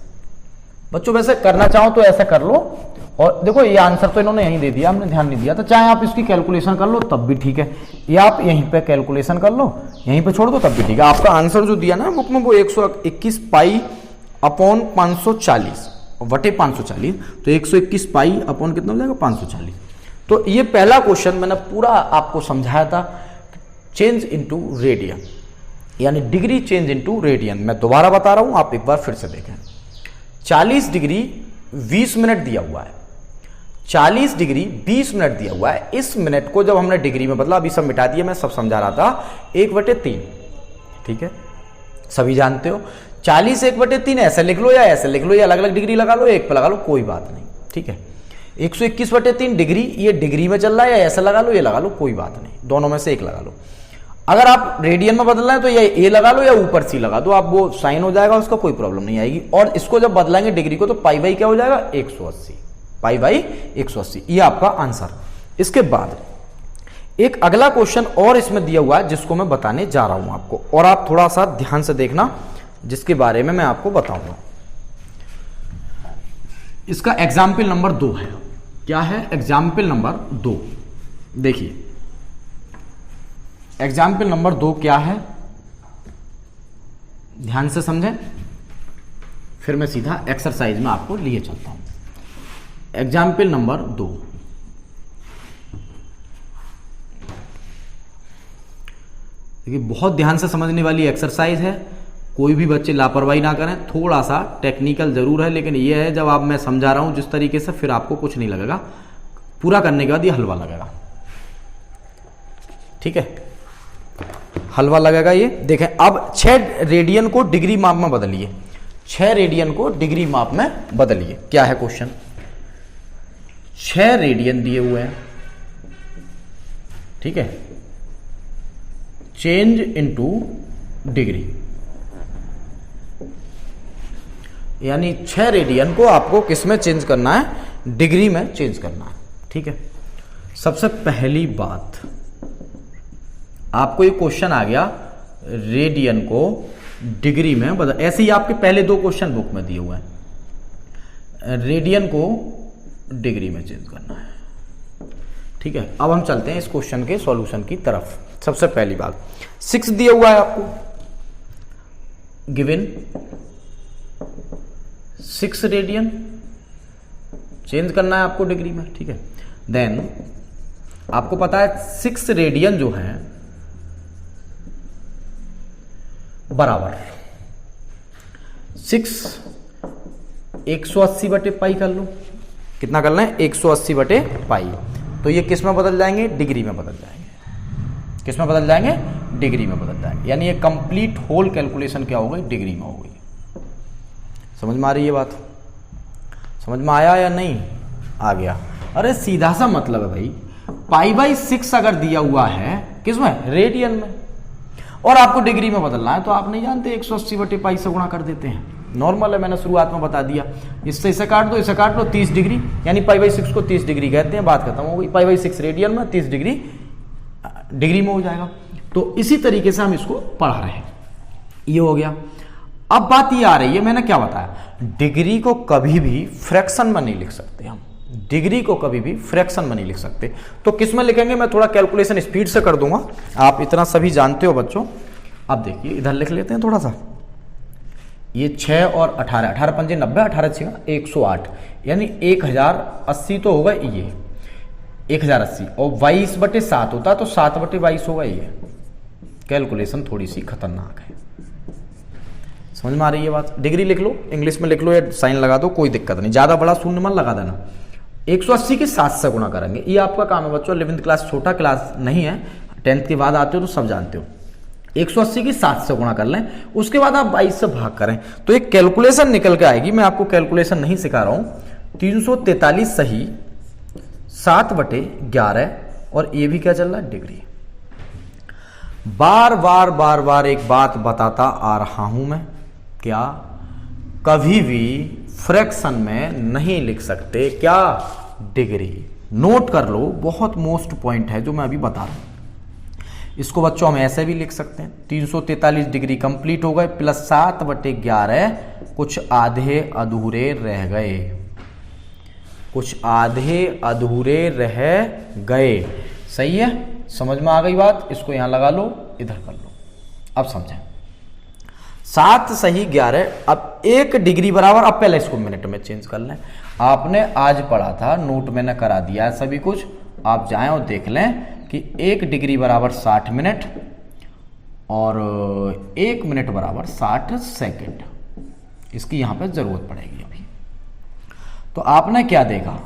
बच्चों वैसे करना चाहो तो ऐसा कर लो, और देखो ये आंसर तो इन्होंने यहीं दे दिया, हमने ध्यान नहीं दिया, तो चाहे आप इसकी कैलकुलेशन कर लो तब भी ठीक है, या आप यहीं पे कैलकुलेशन कर लो, यहीं पे छोड़ दो तब भी ठीक है। आपका आंसर जो दिया ना बुक में वो 121 पाई/540 बटे 540, तो 121 पाई अपॉन कितना हो जाएगा? 540। तो ये पहला क्वेश्चन मैंने पूरा आपको समझाया था, चेंज इनटू रेडियन, यानी डिग्री चेंज इनटू रेडियन। मैं दोबारा बता रहा हूं, आप एक बार फिर से देखें। 40 डिग्री 20 मिनट दिया हुआ है, 40 डिग्री 20 मिनट दिया हुआ है। इस मिनट को जब हमने डिग्री में बदला, अभी सब मिटा दिया, मैं सब समझा रहा था, 1/3, ठीक है, सभी जानते हो। 40 1/3 ऐसे लिख लो या ऐसे लिख लो, या अलग अलग डिग्री लगा लो, एक पे लगा लो, कोई बात नहीं, ठीक है। 121/3 डिग्री, ये डिग्री में चल रहा है, या ऐसे लगा लो, ये लगा लो, कोई बात नहीं, दोनों में से एक लगा लो। अगर आप रेडियन में बदलना है तो ये ए लगा लो या ऊपर सी लगा दो, आप वो साइन हो जाएगा, उसका कोई प्रॉब्लम नहीं आएगी। और इसको जब बदलाएंगे डिग्री को तो पाई बाई क्या हो जाएगा, 180, पाई बाई 180, ये आपका आंसर। इसके बाद एक अगला क्वेश्चन और इसमें दिया हुआ है जिसको मैं बताने जा रहा हूं आपको, और आप थोड़ा सा ध्यान से देखना, जिसके बारे में मैं आपको बताऊंगा। इसका एग्जाम्पल नंबर 2 है। क्या है एग्जाम्पल नंबर 2? देखिए एग्जाम्पल नंबर 2 क्या है, ध्यान से समझें, फिर मैं सीधा एक्सरसाइज में आपको लिए चलता हूं। एग्जाम्पल नंबर 2, देखिए बहुत ध्यान से समझने वाली एक्सरसाइज है, कोई भी बच्चे लापरवाही ना करें। थोड़ा सा टेक्निकल जरूर है, लेकिन यह है जब आप मैं समझा रहा हूं जिस तरीके से, फिर आपको कुछ नहीं लगेगा, पूरा करने के बाद ये हलवा लगेगा, ठीक है, हलवा लगेगा ये। देखें अब 6 रेडियन को डिग्री माप में बदलिए, 6 रेडियन को डिग्री माप में बदलिए। क्या है क्वेश्चन? 6 रेडियन दिए हुए हैं, ठीक है, चेंज इनटू डिग्री, यानी 6 रेडियन को आपको किस में चेंज करना है, डिग्री में चेंज करना है, ठीक है। सबसे पहली बात, आपको ये क्वेश्चन आ गया रेडियन को डिग्री में बदल, ऐसे ही आपके पहले 2 क्वेश्चन बुक में दिए हुए हैं, रेडियन को डिग्री में चेंज करना है, ठीक है। अब हम चलते हैं इस क्वेश्चन के सॉल्यूशन की तरफ। सबसे पहली बात, 6 दिया हुआ है आपको, गिवन 6 रेडियन चेंज करना है आपको डिग्री में, ठीक है। देन आपको पता है 6 रेडियन जो है बराबर 6 180/पाई कर लो, कितना करना है, 180/पाई। तो ये किस में बदल जाएंगे, डिग्री में बदल जाएंगे, किस में बदल जाएंगे, डिग्री में बदल जाएंगे, यानी ये कंप्लीट होल कैलकुलेशन क्या हो गई, डिग्री में हो गई। समझ में आ रही है बात? समझ में आया या नहीं आ गया? अरे सीधा सा मतलब है भाई, पाई बाई 6 अगर दिया हुआ है किसमें, रेडियन में, और आपको डिग्री में बदलना है, तो आप नहीं जानते 180/पाई से गुणा कर देते हैं, नॉर्मल है, मैंने शुरुआत में बता दिया। इससे इसे काट दो, इसे काट लो, 30 डिग्री, यानी पाई बाई 6 को 30 डिग्री कहते हैं, बात खत्म हो गई। पाई बाई 6 रेडियन में, 30 डिग्री डिग्री में हो जाएगा। तो इसी तरीके से हम इसको पढ़ा रहे हैं, ये हो गया। अब बात ये आ रही है, मैंने क्या बताया, डिग्री को कभी भी फ्रैक्शन में नहीं लिख सकते हम, डिग्री को कभी भी फ्रैक्शन में नहीं लिख सकते। तो किस में लिखेंगे, मैं थोड़ा कैलकुलेशन स्पीड से कर दूंगा, आप इतना सभी जानते हो बच्चों। अब देखिए इधर लिख लेते हैं थोड़ा सा, ये 6 और 18, 18 पंजे 90, 18 6 108, यानी 1080 तो होगा ये 1080, और 22/7 होता तो 7/22 होगा ये। कैलकुलेशन थोड़ी सी खतरनाक है, समझ में आ रही है बात? डिग्री लिख लो, इंग्लिश में लिख लो या साइन लगा दो, कोई दिक्कत नहीं, ज्यादा बड़ा शून्य मन लगा देना। 180 के 7 से गुणा करेंगे, ये आपका काम है बच्चों। 11th क्लास छोटा क्लास नहीं है, 10th के बाद आते हो तो सब जानते हो। 180 की 7 से गुणा कर लें, उसके बाद आप 22 से भाग करें, तो एक कैलकुलेशन निकल के आएगी। मैं आपको कैलकुलेशन नहीं सिखा रहा हूं। 343 सही 7/11, और ये भी क्या चल रहा है, डिग्री। बार बार बार बार एक बात बताता आ रहा हूं मैं, क्या, कभी भी फ्रैक्शन में नहीं लिख सकते क्या, डिग्री। नोट कर लो, बहुत मोस्ट पॉइंट है जो मैं अभी बता रहा हूं। इसको बच्चों हम ऐसे भी लिख सकते हैं, 343 डिग्री कंप्लीट हो गए, प्लस 7/11 कुछ आधे अधूरे रह गए, कुछ आधे अधूरे रह गए। सही है, समझ में आ गई बात? इसको यहां लगा लो, इधर कर लो। अब समझें, 7 सही 11, अब 1 डिग्री बराबर, अब पहले इसको मिनट में चेंज कर लें। आपने आज पढ़ा था, नोट मैंने करा दिया है सभी कुछ, आप जाएं और देख लें कि 1 डिग्री बराबर 60 मिनट और 1 मिनट बराबर 60 सेकंड। इसकी यहां पे जरूरत पड़ेगी अभी। तो आपने क्या देखा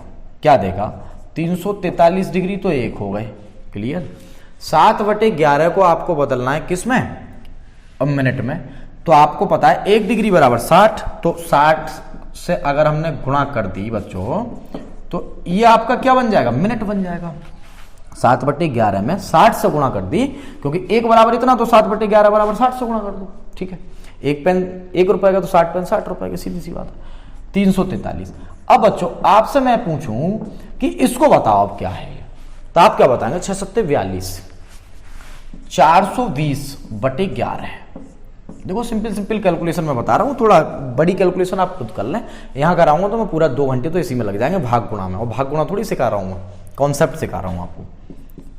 343 डिग्री तो एक हो गए, क्लियर। 7/11 को आपको बदलना है किस में, अब मिनट में। तो आपको पता है 1 डिग्री बराबर 60, तो 60 से अगर हमने गुणा कर दी बच्चों तो ये आपका क्या बन जाएगा, मिनट बन जाएगा। 7/11 में 60 से गुणा कर दी, क्योंकि 1 बराबर इतना, तो 7/11 बराबर 60 से गुणा कर दो, ठीक है। एक पेन 1 रुपए का, तो 60 पेन 60 रुपए की, सीधी सी बात है। 343। अब बच्चों आपसे मैं पूछूं कि इसको बताओ अब क्या है, तो आप क्या बताएंगे, 6 7 42, 420/11। देखो सिंपल कैलकुलेशन मैं बता रहा हूं, थोड़ा बड़ी कैलकुलेशन आप खुद कर लें। यहां कराऊंगा तो मैं पूरा 2 घंटे तो इसी में लग जाएंगे, भाग गुणा में। और भाग गुणा थोड़ी सिखा रहा हूं मैं, कॉन्सेप्ट सिखा रहा हूं आपको।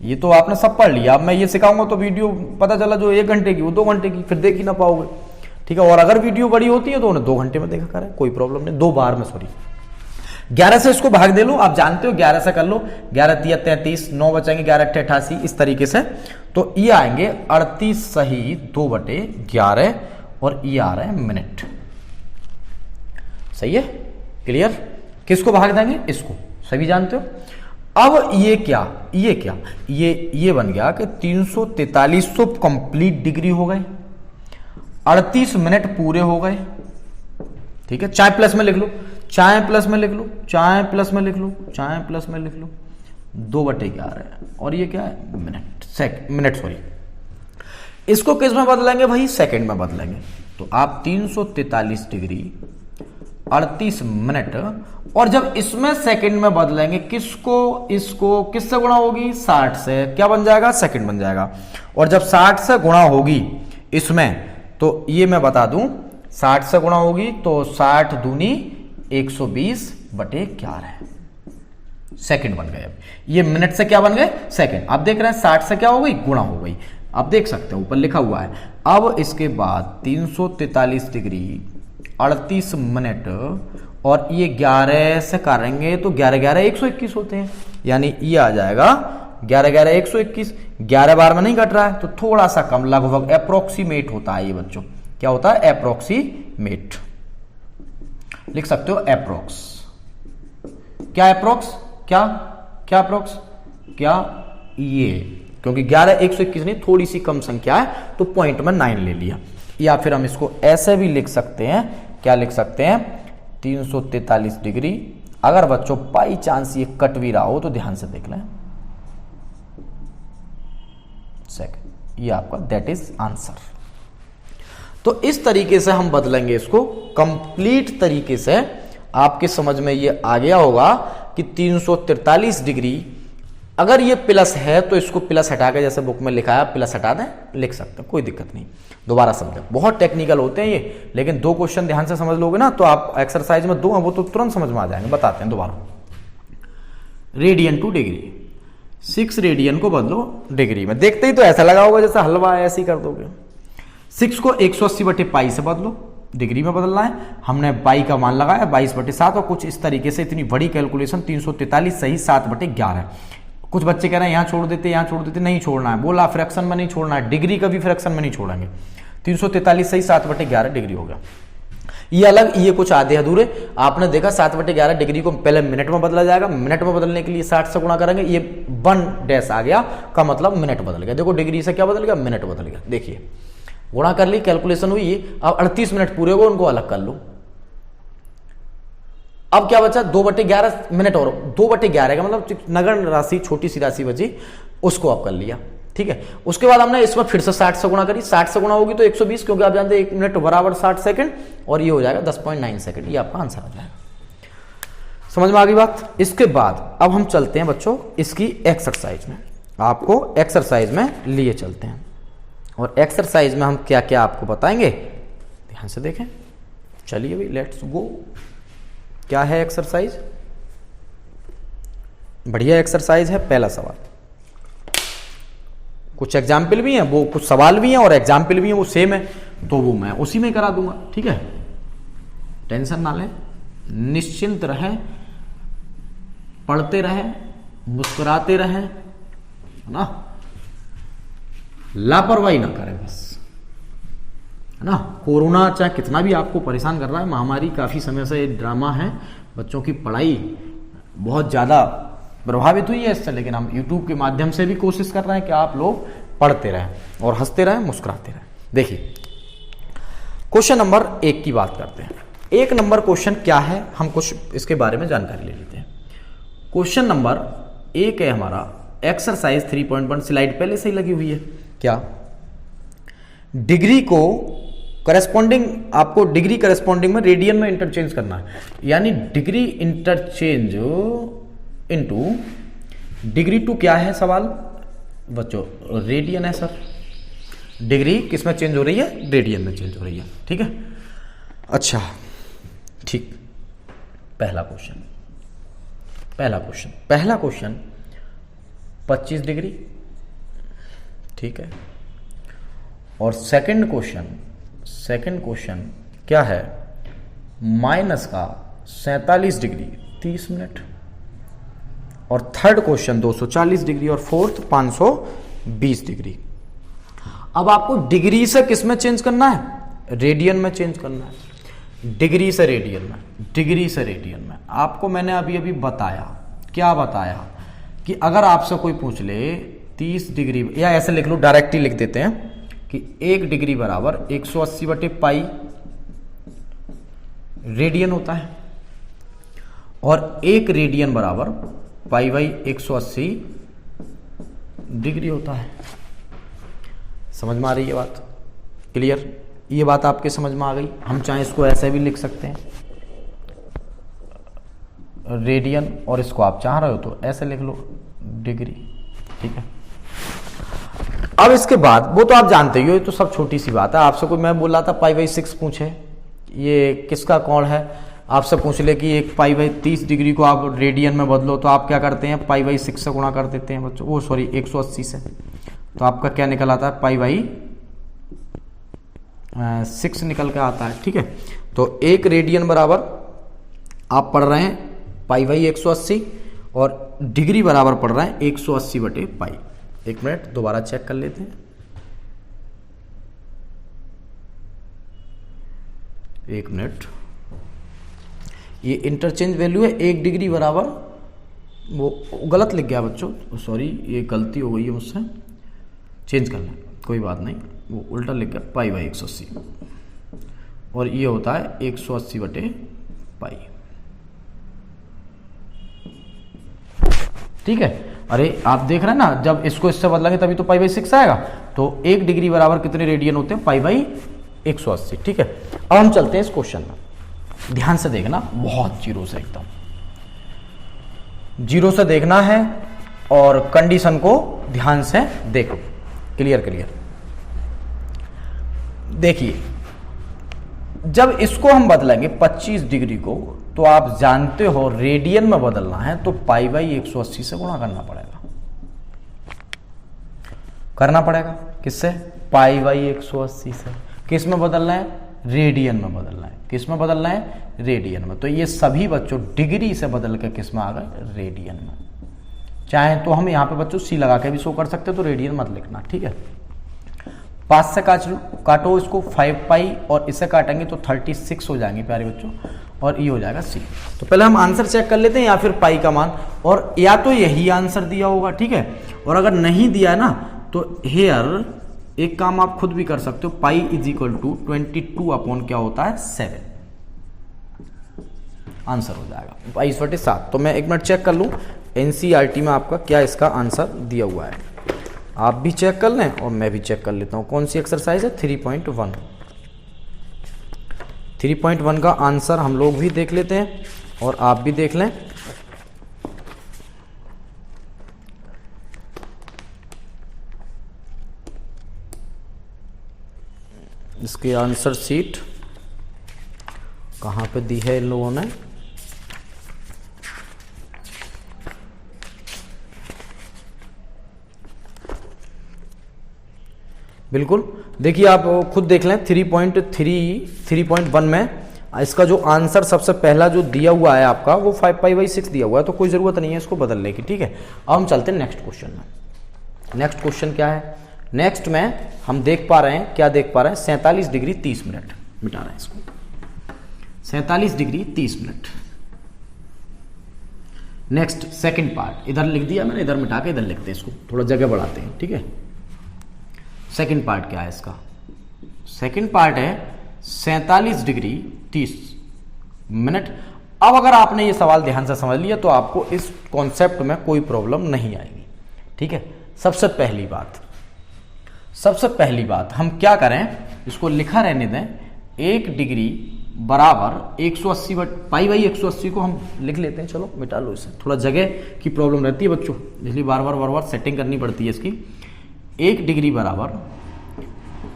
ये तो आपने सब पढ़ लिया, अब मैं ये सिखाऊंगा तो वीडियो पता चला जो 1 घंटे की वो 2 घंटे की, फिर देख ही ना पाओगे, ठीक है। और अगर वीडियो बड़ी होती है तो उन्हें 2 घंटे में देखा करें, कोई प्रॉब्लम नहीं, 2 बार में, सॉरी। 11 से इसको भाग दे लो, आप जानते हो 11 से कर लो, 11 3 33, 9 बचेंगे, 11 8 88, इस तरीके से। तो ये आएंगे 38 सही 2/11, और ये आ रहा है मिनट, सही है, क्लियर। किसको भाग देंगे, इसको, सभी जानते हो। अब ये बन गया कि 343 तो कंप्लीट डिग्री हो गए, 38 मिनट पूरे हो गए, ठीक है। चाहे प्लस में लिख लो, चाहे प्लस में लिख लो, चाहे प्लस में लिख लो, चाहे प्लस में लिख लो, 2/11 है। और ये क्या है, मिनट, सॉरी। इसको किस में बदलेंगे भाई, सेकंड में बदलेंगे। तो आप 343 डिग्री 38 मिनट, और जब इसमें सेकंड में बदलेंगे किसको, इसको किससे गुणा होगी, 60 से, क्या बन जाएगा, सेकंड बन जाएगा। और जब 60 से गुणा होगी इसमें, तो ये मैं बता दूं, 60 से गुणा होगी तो 60 दूनी 120/11 सेकंड बन गए। अब ये मिनट से क्या बन गए, सेकंड। आप देख रहे हैं 60 से क्या हो गई, गुणा हो गई। आप देख सकते हो ऊपर लिखा हुआ है। अब इसके बाद 343 डिग्री 38 मिनट, और ये 11 से करेंगे तो 11 11 121 होते हैं, यानी ये आ जाएगा 11 11 121। 11 बार में नहीं घट रहा है, तो थोड़ा सा कम, लगभग अप्रोक्सीमेट होता है ये बच्चों। क्या होता है, अप्रोक्सीमेट, लिख सकते हो अप्रोक्स। क्या अप्रोक्स, क्या अप्रोक्स, क्या ये, क्योंकि 11 121 नहीं, थोड़ी सी कम संख्या है, तो पॉइंट में 9 ले लिया। या फिर हम इसको ऐसे भी लिख सकते हैं, क्या लिख सकते हैं, 343 डिग्री। अगर बच्चों बाई चांस ये कट भी रहा हो तो ध्यान से देख लें, सेकंड, ये आपका दैट इज आंसर। तो इस तरीके से हम बदलेंगे इसको कंप्लीट तरीके से। आपके समझ में ये आ गया होगा कि 343 डिग्री, अगर ये प्लस है तो इसको प्लस हटा के, जैसे बुक में लिखा है प्लस हटा दें, लिख सकते हैं, कोई दिक्कत नहीं। दोबारा समझें, बहुत टेक्निकल होते हैं ये, लेकिन 2 क्वेश्चन ध्यान से समझ लोगे ना तो आप एक्सरसाइज में 2 हैं वो तो तुरंत समझ में आ जाएंगे। बताते हैं दोबारा। रेडियन टू डिग्री, 6 रेडियन को बदलो डिग्री में। देखते ही तो ऐसा लगा होगा जैसे हलवा है, ऐसे ही कर दोगे। 6 को 180/पाई से बदलो, डिग्री में बदलना है। हमने पाई का मान लगाया 22/7, और कुछ इस तरीके से इतनी बड़ी कैलकुलेशन 343 सही 7/11। कुछ बच्चे कह रहे हैं यहाँ छोड़ देते, यहाँ छोड़ देते, नहीं छोड़ना है, बोला फ्रैक्शन में नहीं छोड़ना है, डिग्री का भी फ्रैक्शन में नहीं छोड़ेंगे। 343 सही 7/11 डिग्री हो गया। ये अलग, ये कुछ आधे अधूरे। आपने देखा 7/11 डिग्री को पहले मिनट में बदला जाएगा, मिनट में बदलने के लिए 60 से गुणा करेंगे, ये 1 आ गया का मतलब मिनट बदल गया। देखो डिग्री से क्या बदल गया, मिनट बदल गया। देखिए गुणा कर ली, कैलकुलेशन हुई। अब 38 मिनट पूरे हो गए, उनको अलग कर लो। अब क्या बचा, 2/11 मिनट, और 2/11 का मतलब नगण्य राशि, छोटी सी राशि बची, उसको आप कर लिया, ठीक है। उसके बाद हमने इसमें फिर से 60 से गुणा करी, 60 से गुणा होगी तो 120, क्योंकि आप जानते हैं 1 मिनट बराबर 60 सेकंड, और ये हो जाएगा 10.9 सेकंड। ये आपका आंसर आ जाएगा। समझ में आ गई बात। इसके बाद अब हम चलते हैं बच्चों इसकी एक्सरसाइज में, आपको एक्सरसाइज में लिए चलते हैं। और एक्सरसाइज में हम क्या क्या आपको बताएंगे, ध्यान से देखें। चलिए भाई, लेट्स गो। क्या है एक्सरसाइज, बढ़िया एक्सरसाइज है। पहला सवाल, कुछ एग्जाम्पल भी हैं, वो कुछ सवाल भी हैं और एग्जाम्पल भी हैं, वो सेम है, तो वो मैं उसी में करा दूंगा, ठीक है। टेंशन ना लें, निश्चिंत रहें, पढ़ते रहें, मुस्कुराते रहें, है ना, लापरवाही ना करें बस। है ना। कोरोना चाहे कितना भी आपको परेशान कर रहा है, महामारी काफ़ी समय से ड्रामा है, बच्चों की पढ़ाई बहुत ज़्यादा प्रभावित हुई है इससे, लेकिन हम YouTube के माध्यम से भी कोशिश कर रहे हैं कि आप लोग पढ़ते रहें और हंसते रहें, मुस्कुराते रहें। देखिए क्वेश्चन नंबर 1 की बात करते हैं। 1 नंबर क्वेश्चन क्या है, हम कुछ इसके बारे में जानकारी ले लेते हैं। क्वेश्चन नंबर 1 है हमारा एक्सरसाइज 3.1, स्लाइड पहले से ही लगी हुई है। क्या डिग्री को करस्पॉन्डिंग, आपको डिग्री करस्पॉन्डिंग में रेडियन में इंटरचेंज करना है, यानी degree interchange into degree to क्या है सवाल बच्चों, रेडियन है सर। डिग्री किस में चेंज हो रही है, रेडियन में चेंज हो रही है, ठीक है। अच्छा ठीक, पहला क्वेश्चन 25 डिग्री, ठीक है। और सेकंड क्वेश्चन क्या है, माइनस का 47 डिग्री 30 मिनट। और थर्ड क्वेश्चन 240 डिग्री और फोर्थ 520 डिग्री। अब आपको डिग्री से किस में चेंज करना है, रेडियन में चेंज करना है। डिग्री से रेडियन में आपको मैंने अभी बताया, क्या बताया कि अगर आपसे कोई पूछ ले 30 डिग्री, या ऐसे लिख लो, डायरेक्ट ही लिख देते हैं कि 1 डिग्री बराबर 180/पाई रेडियन होता है, और 1 रेडियन बराबर पाई/180 डिग्री होता है। समझ में आ रही है बात, क्लियर? ये बात आपके समझ में आ गई। हम चाहे इसको ऐसे भी लिख सकते हैं रेडियन, और इसको आप चाह रहे हो तो ऐसे लिख लो डिग्री, ठीक है। अब इसके बाद वो तो आप जानते ही हो, ये तो सब छोटी सी बात है। आपसे कोई, मैं बोल रहा था पाई/6 पूछे, ये किसका कौन है, आपसे पूछ ले कि एक पाई/30 डिग्री को आप रेडियन में बदलो, तो आप क्या करते हैं, पाई/6 से गुणा कर देते हैं बच्चों, वो सॉरी 180 से, तो आपका क्या निकल आता है, पाई/6 निकल के आता है, ठीक है। तो 1 रेडियन बराबर आप पढ़ रहे हैं पाई/180, और डिग्री बराबर पढ़ रहे हैं 180/पाई। एक मिनट दोबारा चेक कर लेते हैं, एक मिनट, ये इंटरचेंज वैल्यू है। 1 डिग्री बराबर, वो गलत लिख गया बच्चों, सॉरी, ये गलती हो गई है मुझसे, चेंज करना, कोई बात नहीं, वो उल्टा लिख गया पाई/180, और ये होता है 180/पाई, ठीक है। अरे आप देख रहे हैं ना, जब इसको इससे बदलेंगे तभी तो पाई/6 आएगा। तो 1 डिग्री बराबर कितने रेडियन होते हैं, पाई/180, ठीक है। अब हम चलते हैं इस क्वेश्चन में, ध्यान से देखना, बहुत जीरो से, एकदम जीरो से देखना है, और कंडीशन को ध्यान से देखो, क्लियर। देखिए जब इसको हम बदलेंगे 25 डिग्री को, तो आप जानते हो रेडियन में बदलना है तो पाई/180 से गुणा करना पड़ेगा। किससे, पाई/180 से। किस में बदलना है, रेडियन में बदलना है। किस में बदलना है, रेडियन में। तो ये सभी बच्चों डिग्री से बदल के किस में आ गए, रेडियन में। चाहे तो हम यहाँ पे बच्चों सी लगा के भी शो कर सकते, तो रेडियन मत लिखना, ठीक है। 5 से काटो इसको, 5 पाई, और इसे काटेंगे तो 36 हो जाएंगे प्यारे बच्चों, और ये हो जाएगा सी। तो पहले हम आंसर चेक कर लेते हैं, या फिर पाई का मान, और या तो यही आंसर दिया होगा, ठीक है। और अगर नहीं दिया है ना, तो हेयर एक काम आप खुद भी कर सकते हो, पाई = 22 क्या होता है, 7, आंसर हो जाएगा 22/7। तो मैं 1 मिनट चेक कर लूँ एनसीईआरटी में आपका क्या इसका आंसर दिया हुआ है, आप भी चेक कर लें और मैं भी चेक कर लेता हूँ। कौन सी एक्सरसाइज है, 3.1। 3.1 का आंसर हम लोग भी देख लेते हैं और आप भी देख लें। इसकी आंसर शीट कहाँ पे दी है इन लोगों ने, बिल्कुल देखिए, आप खुद देख लें। 3.1 में इसका जो आंसर सबसे पहला जो दिया हुआ है आपका, वो 5 पाई/6 दिया हुआ है, तो कोई ज़रूरत नहीं है इसको बदलने की, ठीक है। अब हम चलते हैं नेक्स्ट क्वेश्चन में। नेक्स्ट क्वेश्चन क्या है, नेक्स्ट में हम देख पा रहे हैं, क्या देख पा रहे हैं, 47 डिग्री 30 मिनट। मिटा रहे हैं इसको, 47 degree 30 minute. Next second part, इधर लिख दिया मैंने, इधर मिटा के इधर लिखते हैं इसको, थोड़ा जगह बढ़ाते हैं, ठीक है। सेकंड पार्ट क्या है इसका, सेकंड पार्ट है 47 डिग्री 30 मिनट। अब अगर आपने ये सवाल ध्यान से समझ लिया तो आपको इस कॉन्सेप्ट में कोई प्रॉब्लम नहीं आएगी, ठीक है। सबसे पहली बात हम क्या करें, इसको लिखा रहने दें, 1 डिग्री बराबर 180 पाई बाई 180 को हम लिख लेते हैं। चलो मिटा लो इसे, थोड़ा जगह की प्रॉब्लम रहती है बच्चों, इसलिए बार बार सेटिंग करनी पड़ती है इसकी। 1 डिग्री बराबर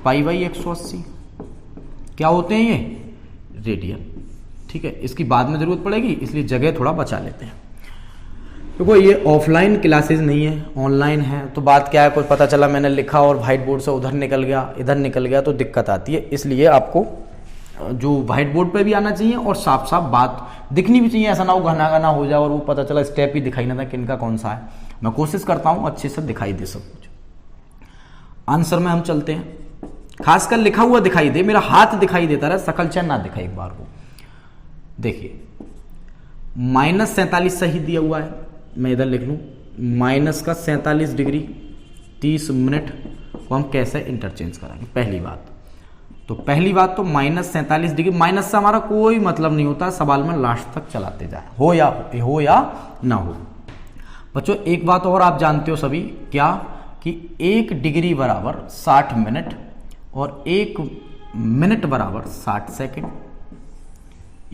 पाई बाई 180 क्या होते हैं, ये रेडियन, ठीक है। इसकी बाद में जरूरत पड़ेगी, इसलिए जगह थोड़ा बचा लेते हैं। देखो ये ऑफलाइन क्लासेस नहीं है, ऑनलाइन है, तो बात क्या है, कुछ पता चला मैंने लिखा और व्हाइट बोर्ड से उधर निकल गया, इधर निकल गया, तो दिक्कत आती है। इसलिए आपको जो व्हाइट बोर्ड पे भी आना चाहिए और साफ साफ बात दिखनी भी चाहिए, ऐसा ना हो घना घना हो जाए और वो पता चला स्टेप ही दिखाई ना था किनका कौन सा है। मैं कोशिश करता हूँ अच्छे से दिखाई दे सब कुछ। आंसर में हम चलते हैं, खासकर लिखा हुआ दिखाई दे, मेरा हाथ दिखाई देता रहा, शकल चैन ना दिखाई एक बार को। देखिए -47 सही दिया हुआ है, मैं इधर लिख लूं, माइनस का 47 डिग्री 30 मिनट को हम कैसे इंटरचेंज करेंगे। पहली बात तो -47 डिग्री, माइनस से हमारा कोई मतलब नहीं होता, सवाल में लास्ट तक चलाते जाए, हो या ना हो। बच्चों एक बात और आप जानते हो सभी, क्या कि 1 डिग्री बराबर 60 मिनट और 1 मिनट बराबर 60 सेकंड।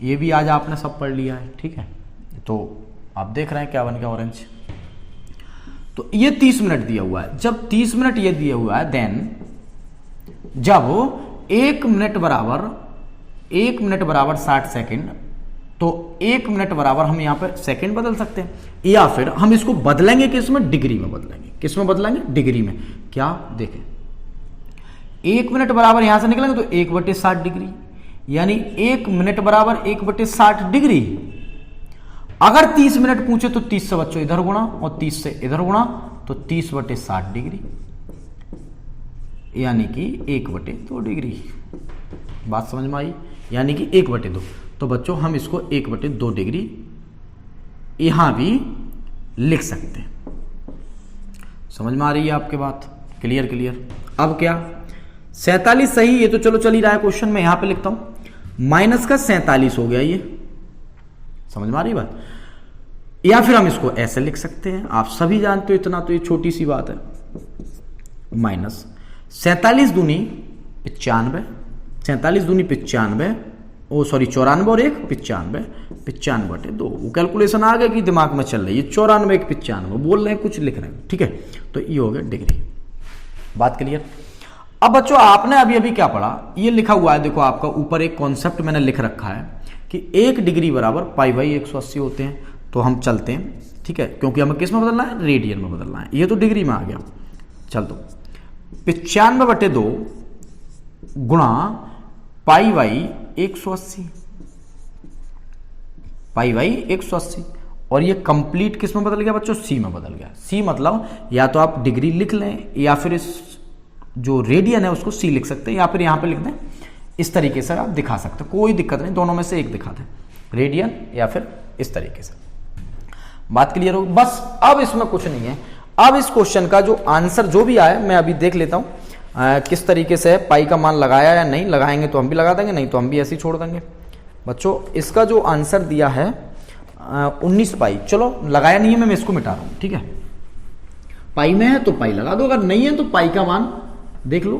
ये भी आज आपने सब पढ़ लिया है, ठीक है। तो आप देख रहे हैं क्या बन गया ऑरेंज। तो ये 30 मिनट दिया हुआ है, जब 30 मिनट ये दिया हुआ है, देन जब 1 मिनट बराबर 60 सेकंड, तो 1 मिनट बराबर हम यहां पर सेकंड बदल सकते हैं, या फिर हम इसको बदलेंगे किसमें, डिग्री में बदलेंगे। किसमें बदलेंगे, डिग्री में। क्या देखें, 1 मिनट बराबर यहां से निकलेंगे तो 1/60 डिग्री, यानी 1 मिनट बराबर 1/60 डिग्री। अगर 30 मिनट पूछे तो 30 से बच्चों इधर गुणा और 30 से इधर गुणा, तो 30/60 डिग्री, यानी कि 1/2 डिग्री। बात समझ में आई, यानी कि 1/2। तो बच्चों हम इसको 1/2 डिग्री यहां भी लिख सकते हैं। समझ में आ रही है आपके बात, क्लियर। अब क्या, 47 सही, ये तो चलो चल ही रहा है क्वेश्चन में, यहां पे लिखता हूं, माइनस का 47 हो गया, ये समझ में आ रही बात। या फिर हम इसको ऐसे लिख सकते हैं, आप सभी जानते हो इतना, तो ये छोटी सी बात है, माइनस 47 दूनी 95, 47 दूनी 95, ओ सॉरी 94 और 1 95, 95/2। वो कैलकुलेशन आ गया कि दिमाग में चल रही है, 94 1 95 बोल रहे हैं, कुछ लिख रहे हैं, ठीक है। तो ये हो गया डिग्री। बात क्लियर। अब बच्चों आपने अभी क्या पढ़ा, ये लिखा हुआ है, देखो आपका ऊपर एक कॉन्सेप्ट मैंने लिख रखा है कि 1 डिग्री बराबर पाई बाई 180 होते हैं। तो हम चलते हैं, ठीक है, क्योंकि हमें किस में बदलना है, रेडियन में बदलना है। ये तो डिग्री में आ गया, चल दो 95/2 गुणा पाई बाई 180, पाई बाई 180, और ये कंप्लीट किस में बदल गया बच्चों, सी में बदल गया। सी मतलब या तो आप डिग्री लिख लें, या फिर इस जो रेडियन है उसको सी लिख सकते हैं, या फिर यहां पे लिख दें, इस तरीके से आप दिखा सकते हैं, कोई दिक्कत नहीं, दोनों में से एक दिखा दें, रेडियन या फिर इस तरीके से। बात क्लियर हो, बस अब इसमें कुछ नहीं है। अब इस क्वेश्चन का जो आंसर जो भी आए मैं अभी देख लेता हूं किस तरीके से पाई का मान लगाया या नहीं, लगाएंगे तो हम भी लगा देंगे, नहीं तो हम भी ऐसे ही छोड़ देंगे। बच्चों इसका जो आंसर दिया है 19 पाई, चलो लगाया नहीं है, मैं इसको मिटा रहा हूं, ठीक है। पाई में है तो पाई लगा दो, अगर नहीं है तो पाई का मान देख लो,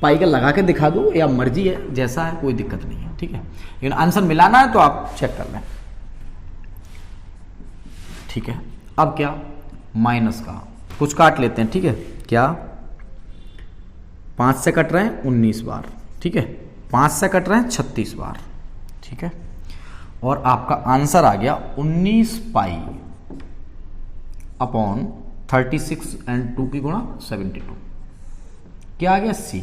पाई का लगा के दिखा दो, या मर्जी है, जैसा है, कोई दिक्कत नहीं है, ठीक है। लेकिन आंसर मिलाना है तो आप चेक कर लें, ठीक है। अब क्या, माइनस का कुछ काट लेते हैं, ठीक है। क्या 5 से कट रहे हैं 19 बार, ठीक है, 5 से कट रहे हैं 36 बार, ठीक है। और आपका आंसर आ गया 19 पाई अपॉन 36 एंड 2 की गुणा 72, क्या आ गया, सी,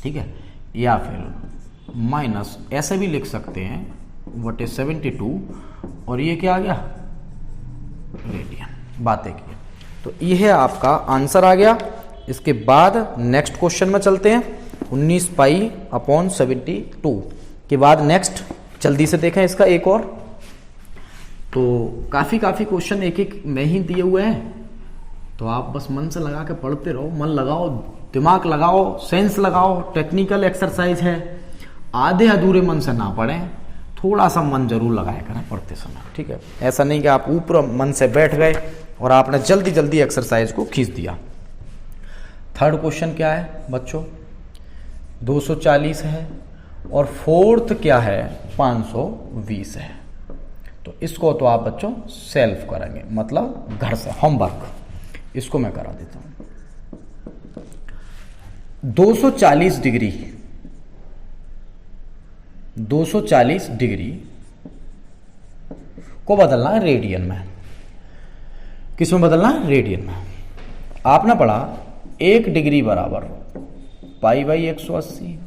ठीक है। या फिर माइनस ऐसे भी लिख सकते हैं बटे 72, और ये क्या आ गया, रेडियन। बात है कि तो यह है आपका आंसर आ गया। इसके बाद नेक्स्ट क्वेश्चन में चलते हैं। 19 पाई अपॉन 72 के बाद नेक्स्ट जल्दी से देखें इसका एक और। तो काफ़ी क्वेश्चन एक एक में ही दिए हुए हैं, तो आप बस मन से लगा के पढ़ते रहो, मन लगाओ, दिमाग लगाओ, सेंस लगाओ। टेक्निकल एक्सरसाइज है, आधे अधूरे मन से ना पढ़ें, थोड़ा सा मन जरूर लगाया करें पढ़ते समय, ठीक है। ऐसा नहीं कि आप ऊपर मन से बैठ गए और आपने जल्दी जल्दी एक्सरसाइज को खींच दिया। थर्ड क्वेश्चन क्या है बच्चों, 240 है और फोर्थ क्या है 520 है। तो इसको तो आप बच्चों सेल्फ करेंगे, मतलब घर से होमवर्क। इसको मैं करा देता हूं। 240 डिग्री को बदलना है रेडियन में। किस में बदलना है? रेडियन में। आपने पढ़ा 1 डिग्री बराबर पाई बाई 180,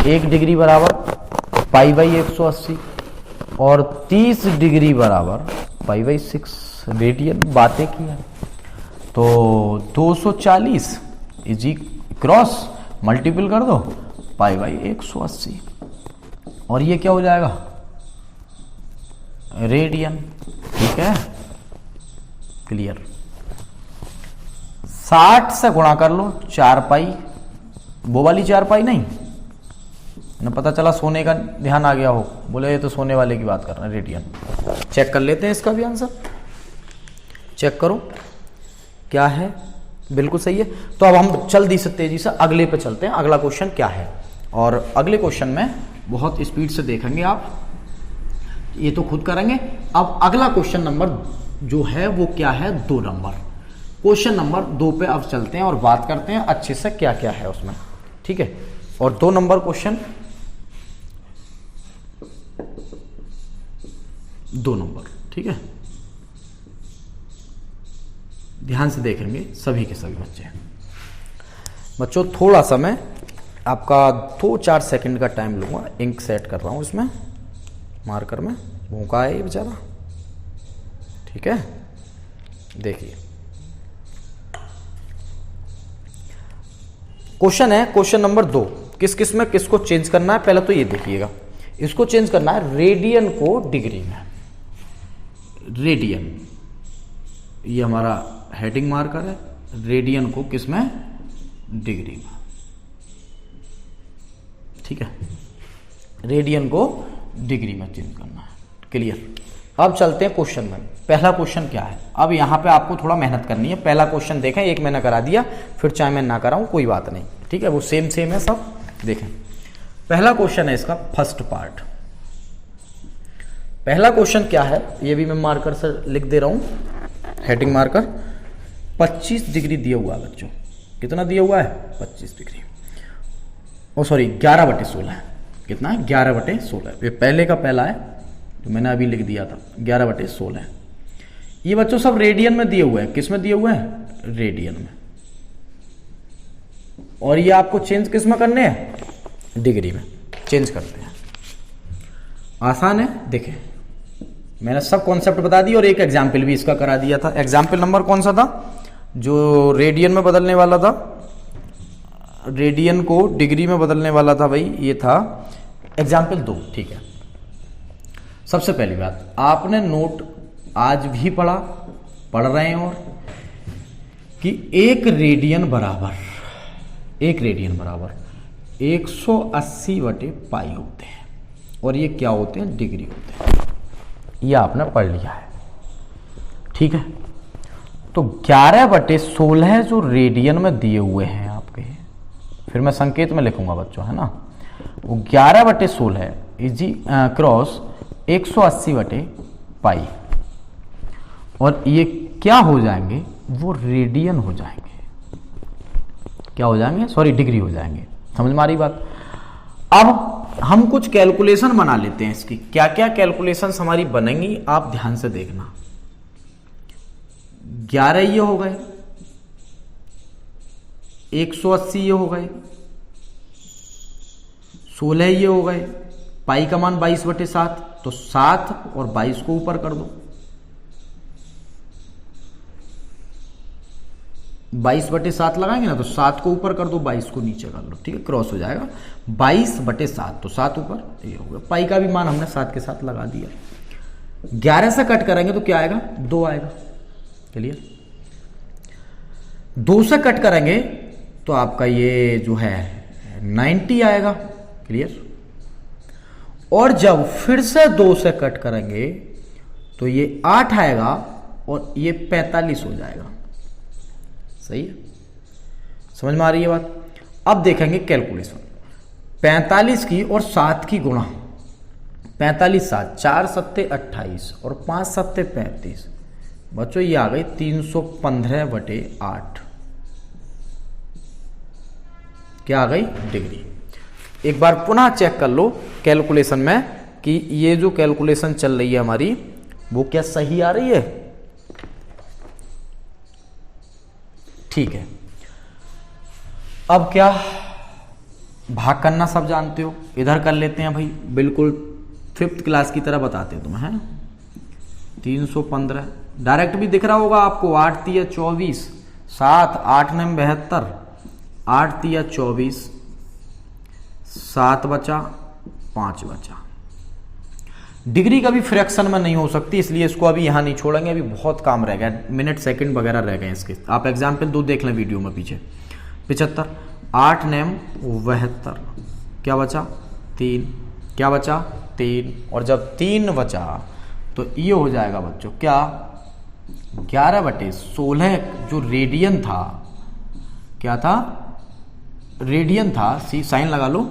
एक डिग्री बराबर पाई बाई 180 और 30 डिग्री बराबर पाई बाई 6 रेडियन। बातें की है। तो 240 इजी क्रॉस मल्टीपल कर दो पाई बाई 180 और ये क्या हो जाएगा? रेडियन। ठीक है, क्लियर। 60 से गुणा कर लो 4 पाई, वो वाली 4 पाई नहीं ना, पता चला सोने का ध्यान आ गया हो, बोले ये तो सोने वाले की बात कर रहे हैं, रेडियन। चेक कर लेते हैं इसका भी आंसर, चेक करो क्या है, बिल्कुल सही है। तो अब हम जल्दी से तेजी से अगले पे चलते हैं। अगला क्वेश्चन क्या है, और अगले क्वेश्चन में बहुत स्पीड से देखेंगे आप, ये तो खुद करेंगे। अब अगला क्वेश्चन नंबर जो है वो क्या है, 2 नंबर। क्वेश्चन नंबर 2 पे अब चलते हैं और बात करते हैं अच्छे से क्या क्या है उसमें, ठीक है। और 2 नंबर क्वेश्चन, 2 नंबर, ठीक है, ध्यान से देखेंगे सभी के सभी बच्चों। थोड़ा सा मैं आपका 2-4 सेकंड का टाइम लूंगा, इंक सेट कर रहा हूं इसमें मार्कर में, भूखा है ये बेचारा, ठीक है। देखिए क्वेश्चन है, क्वेश्चन नंबर 2, किस किस में किसको चेंज करना है, पहले तो ये देखिएगा। इसको चेंज करना है रेडियन को डिग्री में। रेडियन, ये हमारा हेडिंग मार्कर है, रेडियन को किस में? डिग्री में, ठीक है। रेडियन को डिग्री में चेंज करना है, क्लियर। अब चलते हैं क्वेश्चन में। पहला क्वेश्चन क्या है, अब यहां पे आपको थोड़ा मेहनत करनी है। पहला क्वेश्चन देखें, एक मैंने करा दिया, फिर चाहे मैं ना कराऊं कोई बात नहीं, ठीक है, वो सेम है सब। देखें पहला क्वेश्चन है इसका फर्स्ट पार्ट। पहला क्वेश्चन क्या है, ये भी मैं मार्कर से लिख दे रहा हूं, हेडिंग मार्कर। 25 डिग्री दिया हुआ है बच्चों, कितना दिया हुआ है? 25 डिग्री, ओ सॉरी 11/16। कितना है? 11/16। ये पहले का पहला है जो मैंने अभी लिख दिया था, 11/16। ये बच्चों सब रेडियन में दिए हुए हैं। किस में दिए हुए हैं? रेडियन में। और ये आपको चेंज किस में करने हैं? डिग्री में चेंज करते हैं। आसान है, देखें मैंने सब कॉन्सेप्ट बता दी और एक एग्जाम्पल भी इसका करा दिया था। एग्जाम्पल नंबर कौन सा था जो रेडियन में बदलने वाला था? रेडियन को डिग्री में बदलने वाला था भाई, ये था एग्जाम्पल 2, ठीक है। सबसे पहली बात, आपने नोट आज भी पढ़ रहे हैं और कि एक रेडियन बराबर 180/पाई होते हैं, और ये क्या होते हैं? डिग्री होते हैं। ये आपने पढ़ लिया है, ठीक है। तो 11/16 जो रेडियन में दिए हुए हैं आपके, फिर मैं संकेत में लिखूंगा बच्चों, है ना, वो 11/16 इजी क्रॉस 180/पाई, और ये क्या हो जाएंगे? वो रेडियन हो जाएंगे। क्या हो जाएंगे? सॉरी, डिग्री हो जाएंगे। समझ में आ रही बात? अब हम कुछ कैलकुलेशन बना लेते हैं इसकी। क्या क्या कैलकुलेशन हमारी बनेंगी आप ध्यान से देखना। 11 ये हो गए, 180 ये हो गए, 16 ये हो गए, पाई का मान 22/7, तो 7 और 22 को ऊपर कर दो, 22/7 लगाएंगे ना तो 7 को ऊपर कर दो, 22 को नीचे कर लो, ठीक है, क्रॉस हो जाएगा 22/7, तो 7 ऊपर, ये हो गया। पाई का भी मान हमने 7 के साथ लगा दिया। 11 से कट करेंगे तो क्या आएगा, 2 आएगा, क्लियर। 2 से कट करेंगे तो आपका ये जो है 90 आएगा, क्लियर। और जब फिर से 2 से कट करेंगे तो ये 8 आएगा और ये 45 हो जाएगा, सही है, समझ में आ रही है बात। अब देखेंगे कैलकुलेशन, 45 की और 7 की गुणा, 45 7, 4 सत्ते 28 और 5 सत्ते 35, बच्चों ये आ गई 315/8, क्या आ गई, डिग्री। एक बार पुनः चेक कर लो कैलकुलेशन में कि ये जो कैलकुलेशन चल रही है हमारी वो क्या सही आ रही है, ठीक है। अब क्या भाग करना सब जानते हो, इधर कर लेते हैं भाई, बिल्कुल 5th क्लास की तरह बताते हैं तुम्हें, है ना। 315 डायरेक्ट भी दिख रहा होगा आपको, 8 तिया 24, 7 8 9 72, 8 तिया 24, 7 बचा 5 बचा। डिग्री कभी फ्रैक्शन में नहीं हो सकती, इसलिए इसको अभी यहां नहीं छोड़ेंगे, अभी बहुत काम रह गया, मिनट सेकंड वगैरह रह गए इसके। आप एग्जाम्पल 2 देख लें वीडियो में पीछे। 75, 8 9 72, क्या बचा 3, क्या बचा 3, और जब 3 बचा तो ये हो जाएगा बच्चों क्या 11/16, जो रेडियन था, क्या था, रेडियन था, सी साइन लगा लो,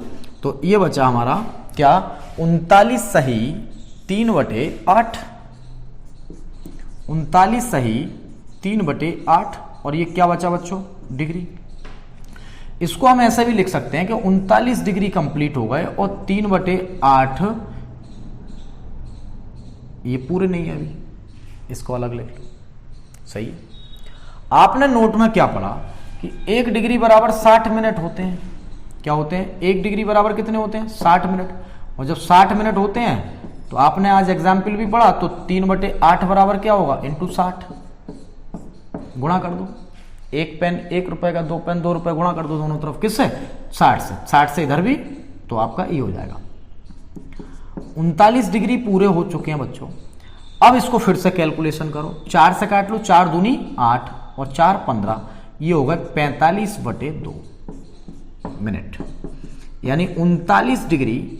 तो ये बचा हमारा क्या 39 सही 3/8, 39 सही 3/8, और ये क्या बचा बच्चों, डिग्री। इसको हम ऐसा भी लिख सकते हैं कि 39 डिग्री कंप्लीट हो गए और 3/8 ये पूरे नहीं है, अभी इसको अलग लिख लो, सही है। आपने नोट में क्या पढ़ा कि 1 डिग्री बराबर 60 मिनट होते हैं, क्या होते हैं, 1 डिग्री बराबर कितने होते हैं, 60 मिनट। और जब 60 मिनट होते हैं तो आपने आज एग्जाम्पल भी पढ़ा, तो 3/8 बराबर क्या होगा, इंटू 60, गुणा कर दो। 1 पेन 1 रुपए का, 2 पेन 2 रुपए, गुणा कर दो दोनों तरफ, किससे, 60 से, 60 से इधर भी, तो आपका ये हो जाएगा 39 डिग्री पूरे हो चुके हैं बच्चों। अब इसको फिर से कैलकुलेशन करो, 4 से काट लो, 4 दूनी 8 और 4 15, ये होगा 45/2 मिनट, यानी 39 डिग्री,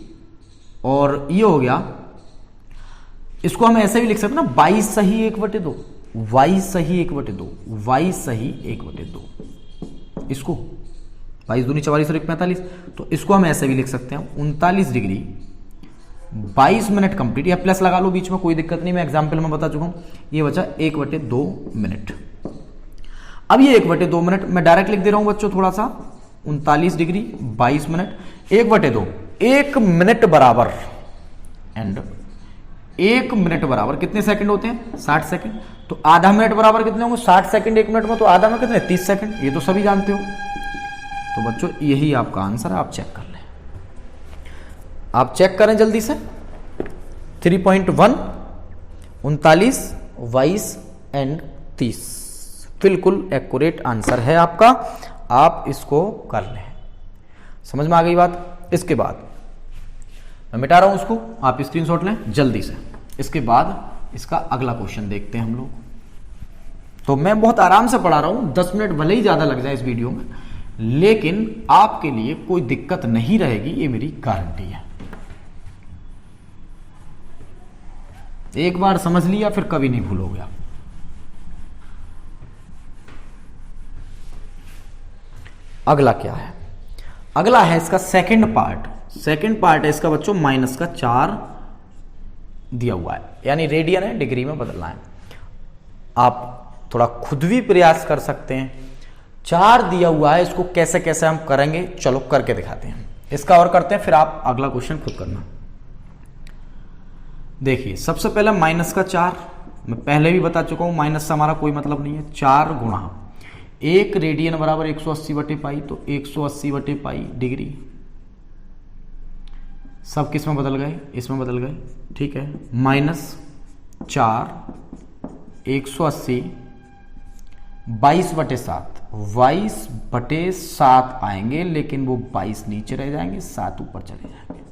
और ये हो गया, इसको हम ऐसे भी लिख सकते हैं ना, 22 सही 1/2, y सही 1/2, y सही 1/2, इसको 22 दूनी 44 और 1 45, तो इसको हम ऐसे भी लिख सकते हैं 39 डिग्री 22 मिनट कंप्लीट, या प्लस लगा लो बीच में, कोई दिक्कत नहीं, मैं एग्जाम्पल में बता चुका हूं। ये बचा 1/2 मिनट। अब ये 1/2 मिनट मैं डायरेक्ट लिख दे रहा हूं बच्चों, थोड़ा सा, 39 डिग्री 22 मिनट 1/2, 1 मिनट बराबर, एंड 1 मिनट बराबर कितने सेकंड होते हैं, 60 सेकंड। तो आधा मिनट बराबर कितने होंगे, 60 सेकंड 1 मिनट में, तो आधा में कितने, 30 सेकंड, ये तो सभी जानते हो। तो बच्चों यही आपका आंसर है, आप चेक कर लें, आप चेक करें जल्दी से। 3.1, 39, 22 एंड 30 बिल्कुल एक्यूरेट आंसर है आपका, आप इसको कर लें। समझ में आ गई बात। इसके बाद मैं मिटा रहा हूं उसको, आप स्क्रीनशॉट लें जल्दी से। इसके बाद इसका अगला क्वेश्चन देखते हैं हम लोग। तो मैं बहुत आराम से पढ़ा रहा हूं, 10 मिनट भले ही ज्यादा लग जाए इस वीडियो में, लेकिन आपके लिए कोई दिक्कत नहीं रहेगी, ये मेरी गारंटी है। एक बार समझ लिया फिर कभी नहीं भूलोगे आप। अगला क्या है, अगला है इसका सेकंड पार्ट। सेकंड पार्ट है इसका बच्चों -4 दिया हुआ है, यानी रेडियन है, डिग्री में बदलना है। आप थोड़ा खुद भी प्रयास कर सकते हैं। 4 दिया हुआ है, इसको कैसे कैसे हम करेंगे, चलो करके दिखाते हैं। इसका और करते हैं, फिर आप अगला क्वेश्चन खुद करना। देखिए सबसे पहले -4, मैं पहले भी बता चुका हूं, माइनस से हमारा कोई मतलब नहीं है। 4 गुणा 1 रेडियन बराबर 180/पाई, तो 180/पाई डिग्री, सब किस में बदल गए, इसमें बदल गए, ठीक है। -4 180 22/7, 22/7 आएंगे, लेकिन वो 22 नीचे रह जाएंगे, 7 ऊपर चले जाएंगे।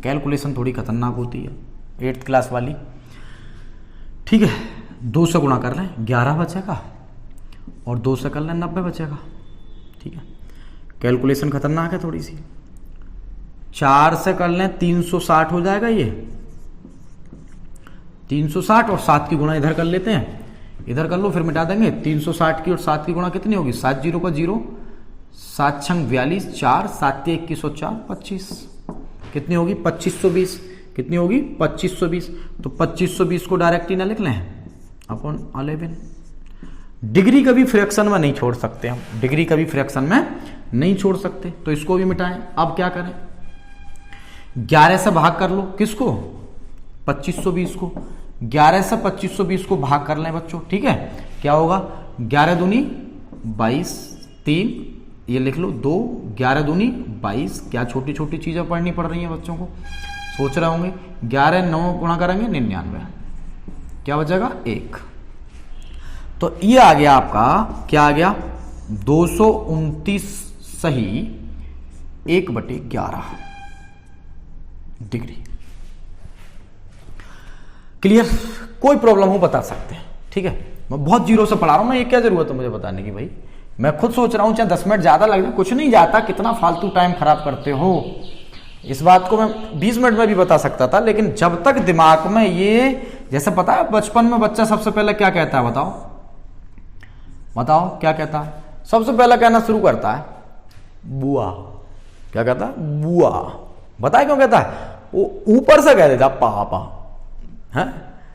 कैलकुलेशन थोड़ी खतरनाक होती है 8th क्लास वाली, ठीक है। 2 से गुणा कर लें 11 बचेगा, और 2 से कर लें 90 बचेगा, ठीक है। कैलकुलेशन खतरनाक है थोड़ी सी। 4 से कर लें 360 हो जाएगा, ये 360, और 7 की गुणा इधर कर लेते हैं, इधर कर लो फिर मिटा देंगे। 360 की और 7 की गुणा कितनी होगी, 7 0 का 0, 7 छंग 42, 4 7 के 21 और 4 25, कितनी होगी 2520, कितनी होगी 2520। तो 2520 को डायरेक्ट ही ना लिख लें अपॉन 11। डिग्री कभी फ्रैक्शन में नहीं छोड़ सकते हम, डिग्री कभी फ्रैक्शन में नहीं छोड़ सकते, तो इसको भी मिटाएं। अब क्या करें, 11 से भाग कर लो, किसको 2520 को, 11 से 2520 को भाग कर लें बच्चों, ठीक है। क्या होगा 11 दूनी 22, 3 ये लिख लो 2, 11 दूनी 22। क्या छोटी छोटी चीजें पढ़नी पड़ रही हैं बच्चों को, सोच रहे होंगे। 11 9 गुणा करेंगे 99, क्या बचेगा 1। तो ये आ गया आपका, क्या आ गया 229 सही 1/11 डिग्री। क्लियर, कोई प्रॉब्लम हो बता सकते हैं, ठीक है। मैं बहुत जीरो से पढ़ा रहा हूं, मैं ये क्या जरूरत है मुझे बताने की भाई, मैं खुद सोच रहा हूं चाहे 10 मिनट ज्यादा लग जाए, कुछ नहीं जाता, कितना फालतू टाइम खराब करते हो। इस बात को मैं 20 मिनट में भी बता सकता था, लेकिन जब तक दिमाग में ये, जैसे पता है बचपन में बच्चा सबसे पहले क्या कहता है, बताओ बताओ क्या कहता है, सबसे पहले कहना शुरू करता है बुआ। क्या कहता है बुआ, बताए क्यों कहता है, वो ऊपर से कह देता पापा है,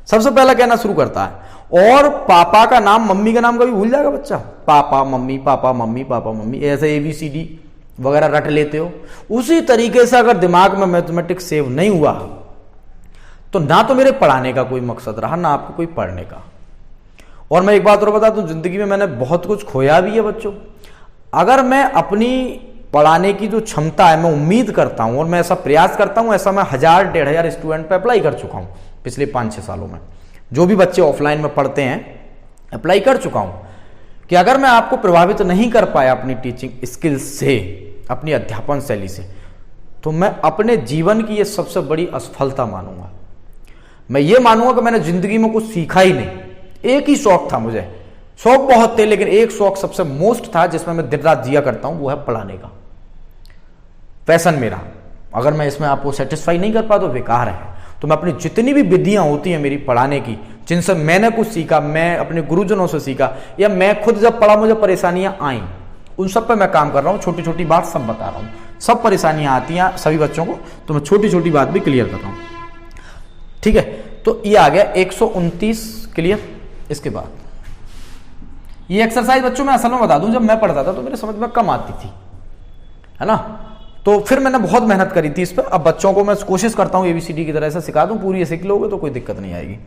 सबसे पहला कहना शुरू करता है। और पापा का नाम मम्मी का नाम कभी भूल जाएगा बच्चा, papa mummy papa mummy papa mummy, ऐसे ABCD वगैरह रट लेते हो। उसी तरीके से अगर दिमाग में मैथमेटिक्स सेव नहीं हुआ तो ना तो मेरे पढ़ाने का कोई मकसद रहा, ना आपको कोई पढ़ने का। और मैं एक बात और बता दूं, जिंदगी में मैंने बहुत कुछ खोया भी है बच्चों। अगर मैं अपनी पढ़ाने की जो क्षमता है, मैं उम्मीद करता हूं और मैं ऐसा प्रयास करता हूं, ऐसा मैं 1000-1500 स्टूडेंट पे अप्लाई कर चुका हूं पिछले 5-6 सालों में। जो भी बच्चे ऑफलाइन में पढ़ते हैं अप्लाई कर चुका हूं कि अगर मैं आपको प्रभावित नहीं कर पाया अपनी टीचिंग स्किल्स से, अपनी अध्यापन शैली से, तो मैं अपने जीवन की यह सबसे बड़ी असफलता मानूंगा। मैं ये मानूंगा कि मैंने जिंदगी में कुछ सीखा ही नहीं। एक ही शौक था मुझे, शौक बहुत थे लेकिन एक शौक सबसे मोस्ट था जिसमें मैं दिन रात जिया करता हूं, वो है पढ़ाने का पैशन मेरा। अगर मैं इसमें आपको सेटिस्फाई नहीं कर पा तो बेकार है। तो मैं अपनी जितनी भी विधियां होती हैं मेरी पढ़ाने की, जिनसे मैंने कुछ सीखा, मैं अपने गुरुजनों से सीखा, या मैं खुद जब पढ़ा मुझे परेशानियां आई, उन सब पे मैं काम कर रहा हूं। छोटी छोटी बात सब बता रहा हूं, सब परेशानियां आती हैं सभी बच्चों को, तो मैं छोटी छोटी बात भी क्लियर कर रहा हूं, ठीक है। तो ये आ गया 129 क्लियर। इसके बाद ये एक्सरसाइज बच्चों में असल में बता दूं, जब मैं पढ़ता था तो मेरे समझ में कम आती थी, है ना। तो फिर मैंने बहुत मेहनत करी थी इस पर। अब बच्चों को मैं कोशिश करता हूं ABCD की तरह से सिखा दूं, पूरी सीख लोगे तो कोई दिक्कत नहीं आएगी।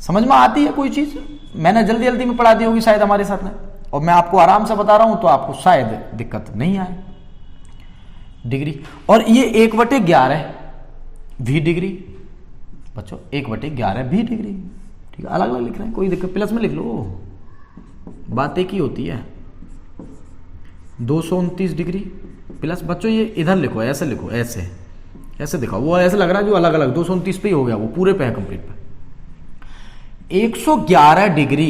समझ में आती है कोई चीज, मैंने जल्दी जल्दी में पढ़ा दी होगी शायद हमारे साथ में, और मैं आपको आराम से बता रहा हूं तो आपको शायद दिक्कत नहीं आए। डिग्री, और ये 1/11 भी डिग्री बच्चों, 1/11 भी डिग्री, ठीक है। अलग अलग लिख रहे हैं, कोई दिक्कत, प्लस में लिख लो, बात एक ही होती है। 229 डिग्री प्लस, बच्चों ये इधर लिखो, ऐसे लिखो, ऐसे ऐसे दिखाओ, वो ऐसे लग रहा है जो अलग अलग 229 पे ही हो गया, वो पूरे पे है कंप्लीट पे। 111 डिग्री,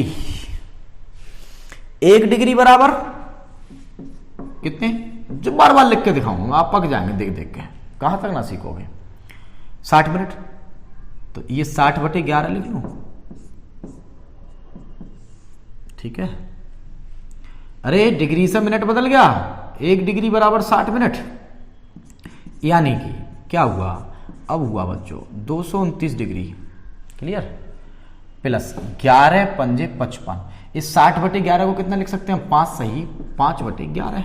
1 डिग्री बराबर कितने, जो बार बार लिख के दिखाऊंगा, आप पक जाएंगे देख देख के, कहां तक ना सीखोगे। 60 मिनट, तो ये 60/11 लिख लूं, ठीक है। अरे डिग्री से मिनट बदल गया, 1 डिग्री बराबर 60 मिनट, यानी कि क्या हुआ, अब हुआ बच्चों 229 डिग्री, क्लियर, प्लस 11 पंजे 55। इस 60/11 को कितना लिख सकते हैं, 5 सही 5/11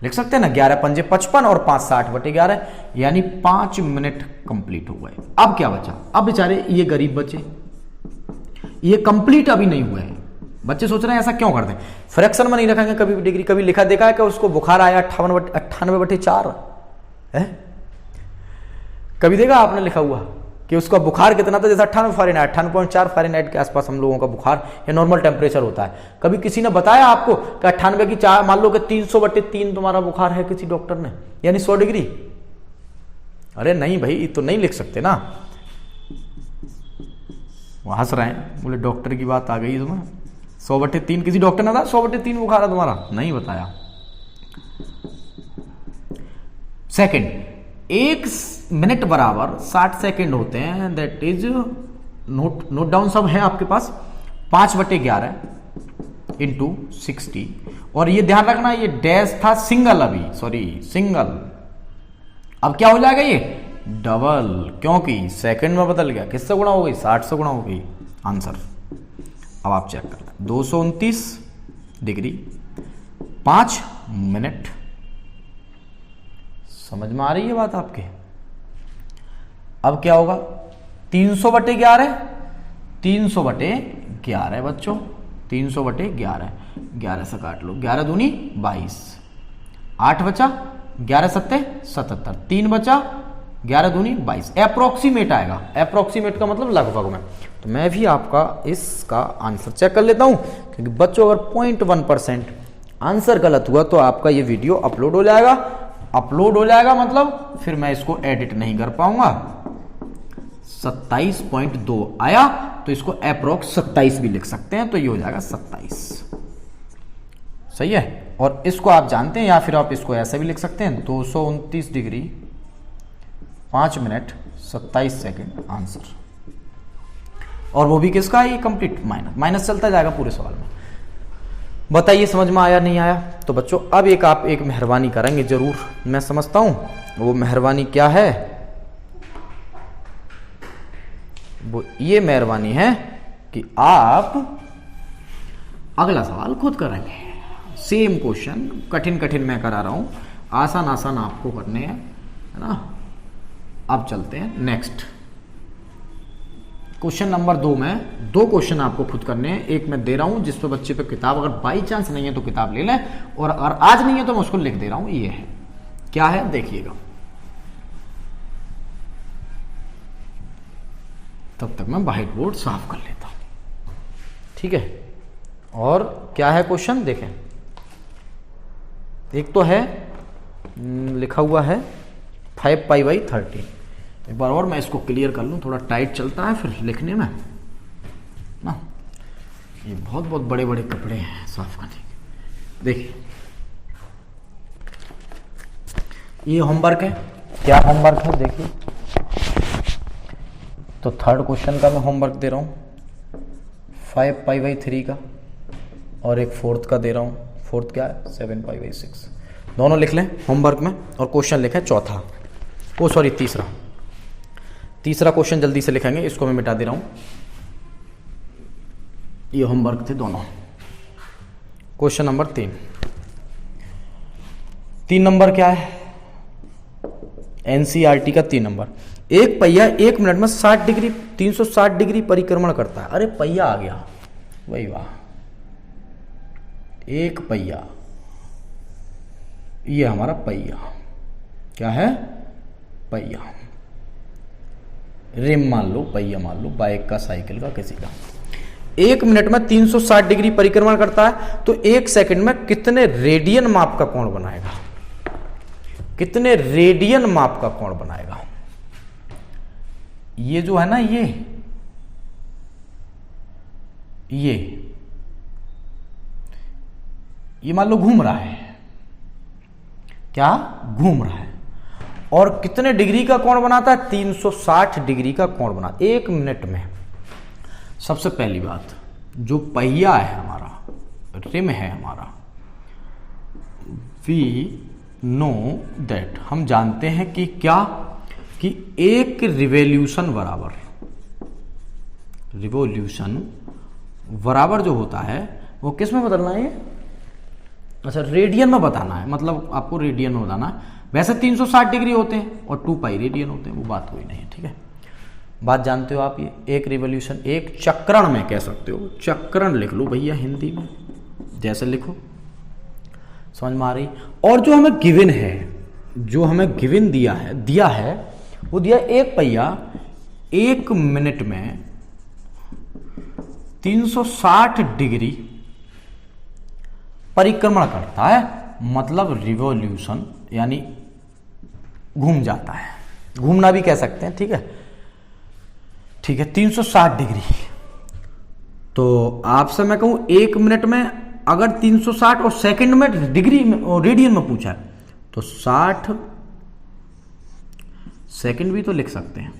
लिख सकते हैं ना, 11 पंजे 55 और 5 60/11, यानी 5 मिनट कंप्लीट हो गए। अब क्या बचा, अब बेचारे ये गरीब बच्चे, ये कंप्लीट अभी नहीं हुए हैं। बच्चे सोच रहे हैं ऐसा क्यों करते हैं, फ्रैक्शन में नहीं रखेंगे कभी भी डिग्री। कभी लिखा देखा है कि उसको बुखार आया 98/4, है? कभी देखा आपने लिखा हुआ कि उसका बुखार कितना था? जैसे 98 फ़ारेनहाइट, 98.4 फ़ारेनहाइट के आसपास हम लोगों का बुखार या नॉर्मल टेम्परेचर होता है। कभी किसी ने बताया आपको कि 98 की 4, मान लो कि 300/3 तुम्हारा बुखार है किसी डॉक्टर ने, यानी 100 डिग्री? अरे नहीं भाई, तो नहीं लिख सकते ना। वो हंस रहे हैं, बोले डॉक्टर की बात आ गई तुम्हें। 100/3 किसी डॉक्टर ने था 100/3 बुखार है तुम्हारा? नहीं बताया। सेकंड, 1 मिनट बराबर 60 सेकंड होते हैं। दैट इज नोट डाउन सब है आपके पास। 5/11 इंटू 60। और ये ध्यान रखना, ये डैश था सिंगल, अभी सॉरी सिंगल, अब क्या हो जाएगा ये डबल, क्योंकि सेकंड में बदल गया। किससे गुणा हो गई? 60 से गुणा हो गई। आंसर अब आप चेक कर लें, 229 डिग्री 5 मिनट। समझ में आ रही है बात आपके? अब क्या होगा? 300/11, 300/11 बच्चों, 300/11, 11 से काट लो, 11 दूनी 22, 8 बचा, 11 सत्ते 77, 3 बचा, 11 दूनी 22। अप्रोक्सीमेट आएगा, अप्रोक्सीमेट का मतलब लगभग में। तो मैं भी आपका इसका आंसर चेक कर लेता हूं, क्योंकि बच्चों अगर 0.1% आंसर गलत हुआ तो आपका ये वीडियो अपलोड हो जाएगा। अपलोड हो जाएगा मतलब फिर मैं इसको एडिट नहीं कर पाऊंगा। 27.2 आया तो इसको अप्रोक्स 27 भी लिख सकते हैं, तो ये हो जाएगा 27। सही है। और इसको आप जानते हैं, या फिर आप इसको ऐसे भी लिख सकते हैं, 229 डिग्री 5 मिनट 27 सेकंड आंसर। और वो भी किसका है? ये कंप्लीट माइनस चलता जाएगा पूरे सवाल में। बताइए समझ में आया नहीं आया? तो बच्चों अब आप एक मेहरबानी करेंगे जरूर, मैं समझता हूं। वो मेहरबानी क्या है? वो ये मेहरबानी है कि आप अगला सवाल खुद करेंगे। सेम क्वेश्चन, कठिन मैं करा रहा हूं, आसान आपको करने हैं, है ना। अब चलते हैं नेक्स्ट क्वेश्चन नंबर 2 में। 2 क्वेश्चन आपको खुद करने हैं। एक मैं दे रहा हूं जिस पे बच्चे पे किताब अगर बाई चांस नहीं है तो किताब ले लें, और अगर आज नहीं है तो मैं उसको लिख दे रहा हूं। ये है, क्या है देखिएगा। तब तक मैं व्हाइट बोर्ड साफ कर लेता हूं, ठीक है। और क्या है क्वेश्चन देखें। एक तो है लिखा हुआ है 5π/13। एक बार और मैं इसको क्लियर कर लूं, थोड़ा टाइट चलता है फिर लिखने में ना। ये बहुत बड़े कपड़े हैं साफ करने के। देखिए ये होमवर्क है। क्या होमवर्क है देखिए। तो 3rd क्वेश्चन का मैं होमवर्क दे रहा हूं 5π/3 का, और एक 4th का दे रहा हूं। 4th क्या है? 7π/6। दोनों लिख लें होमवर्क में, और क्वेश्चन लिखें चौथा, ओ सॉरी तीसरा क्वेश्चन जल्दी से लिखेंगे। इसको मैं मिटा दे रहा हूं। ये होमवर्क थे दोनों। क्वेश्चन नंबर 3 नंबर क्या है? एनसीईआरटी का 3 नंबर। एक पहिया 1 मिनट में 360 डिग्री परिक्रमण करता है। अरे पहिया आ गया, वही वाह। एक पहिया, ये हमारा पहिया क्या है? पहिया। रिम मान लो, पहिया मान लो, बाइक का, साइकिल का, किसी का। 1 मिनट में 360 डिग्री परिक्रमण करता है, तो 1 सेकंड में कितने रेडियन माप का कोण बनाएगा? कितने रेडियन माप का कोण बनाएगा? ये जो है ना, ये मान लो घूम रहा है। क्या घूम रहा है? और कितने डिग्री का कोण बनाता है? 360 डिग्री का कोण बनाता है 1 मिनट में। सबसे पहली बात, जो पहिया है हमारा, रिम है हमारा, वी नो दैट, हम जानते हैं कि क्या, कि एक रिवोल्यूशन बराबर जो होता है वो किस में बदलना है? अच्छा, रेडियन में बताना है, मतलब आपको रेडियन में बताना है। वैसे 360 डिग्री होते हैं और 2π रेडियन होते हैं, वो बात कोई नहीं है, ठीक है। बात जानते हो आप, ये एक रिवोल्यूशन, एक चक्रण में कह सकते हो, चक्रण लिख लो भैया हिंदी में, जैसे लिखो, समझ में आ रही। और जो हमें गिवन है जो हमें गिवन दिया है वो दिया एक पहिया 1 मिनट में 360 डिग्री परिक्रमण करता है, मतलब रिवॉल्यूशन, यानी घूम जाता है, घूमना भी कह सकते हैं, ठीक है 360 डिग्री। तो आपसे मैं कहूं 1 मिनट में अगर 360 और सेकंड में डिग्री में और रेडियन में पूछा है तो 60 सेकंड भी तो लिख सकते हैं।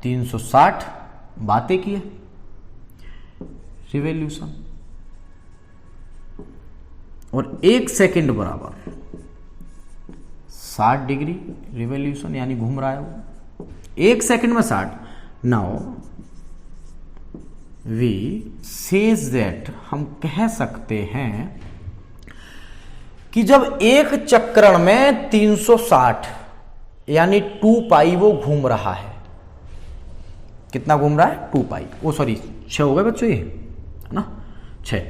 360 बातें की है, रिवॉल्यूशन, और 1 सेकंड बराबर 60 डिग्री रिवॉल्यूशन, यानी घूम रहा है वो 1 सेकंड में 60। नाउ वी सेज दैट, हम कह सकते हैं कि जब एक चक्रण में 360 यानी 2 पाई वो घूम रहा है, कितना घूम रहा है 2 पाई, ओ सॉरी 6 हो गए बच्चों, ये है ना 6,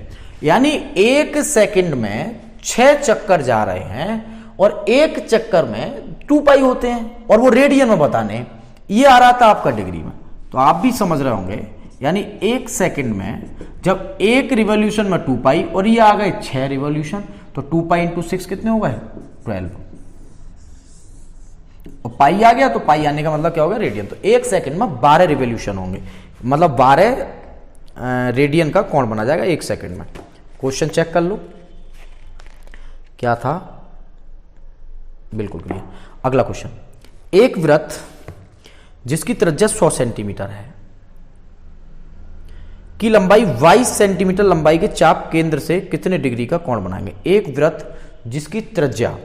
यानी 1 सेकंड में 6 चक्कर जा रहे हैं और एक चक्कर में 2 पाई होते हैं, और वो रेडियन में बताने, ये आ रहा था आपका डिग्री में, तो आप भी समझ रहे होंगे, यानी 1 सेकंड में जब एक रिवॉल्यूशन में 2 पाई और ये आ गए 6 रिवॉल्यूशन, तो 2 पाई इंटू 6 कितने हो गए 12, और पाई आ गया तो पाई आने का मतलब क्या हो गया रेडियन, तो 1 सेकंड में 12 रिवॉल्यूशन होंगे, मतलब 12 रेडियन का कोण बना जाएगा 1 सेकंड में। क्वेश्चन चेक कर लो क्या था, बिल्कुल क्लियर। अगला क्वेश्चन, एक वृत्त जिसकी त्रिज्या 100 सेंटीमीटर है की लंबाई 22 सेंटीमीटर लंबाई के चाप केंद्र से कितने डिग्री का कोण बनाएंगे। एक वृत्त जिसकी त्रिज्या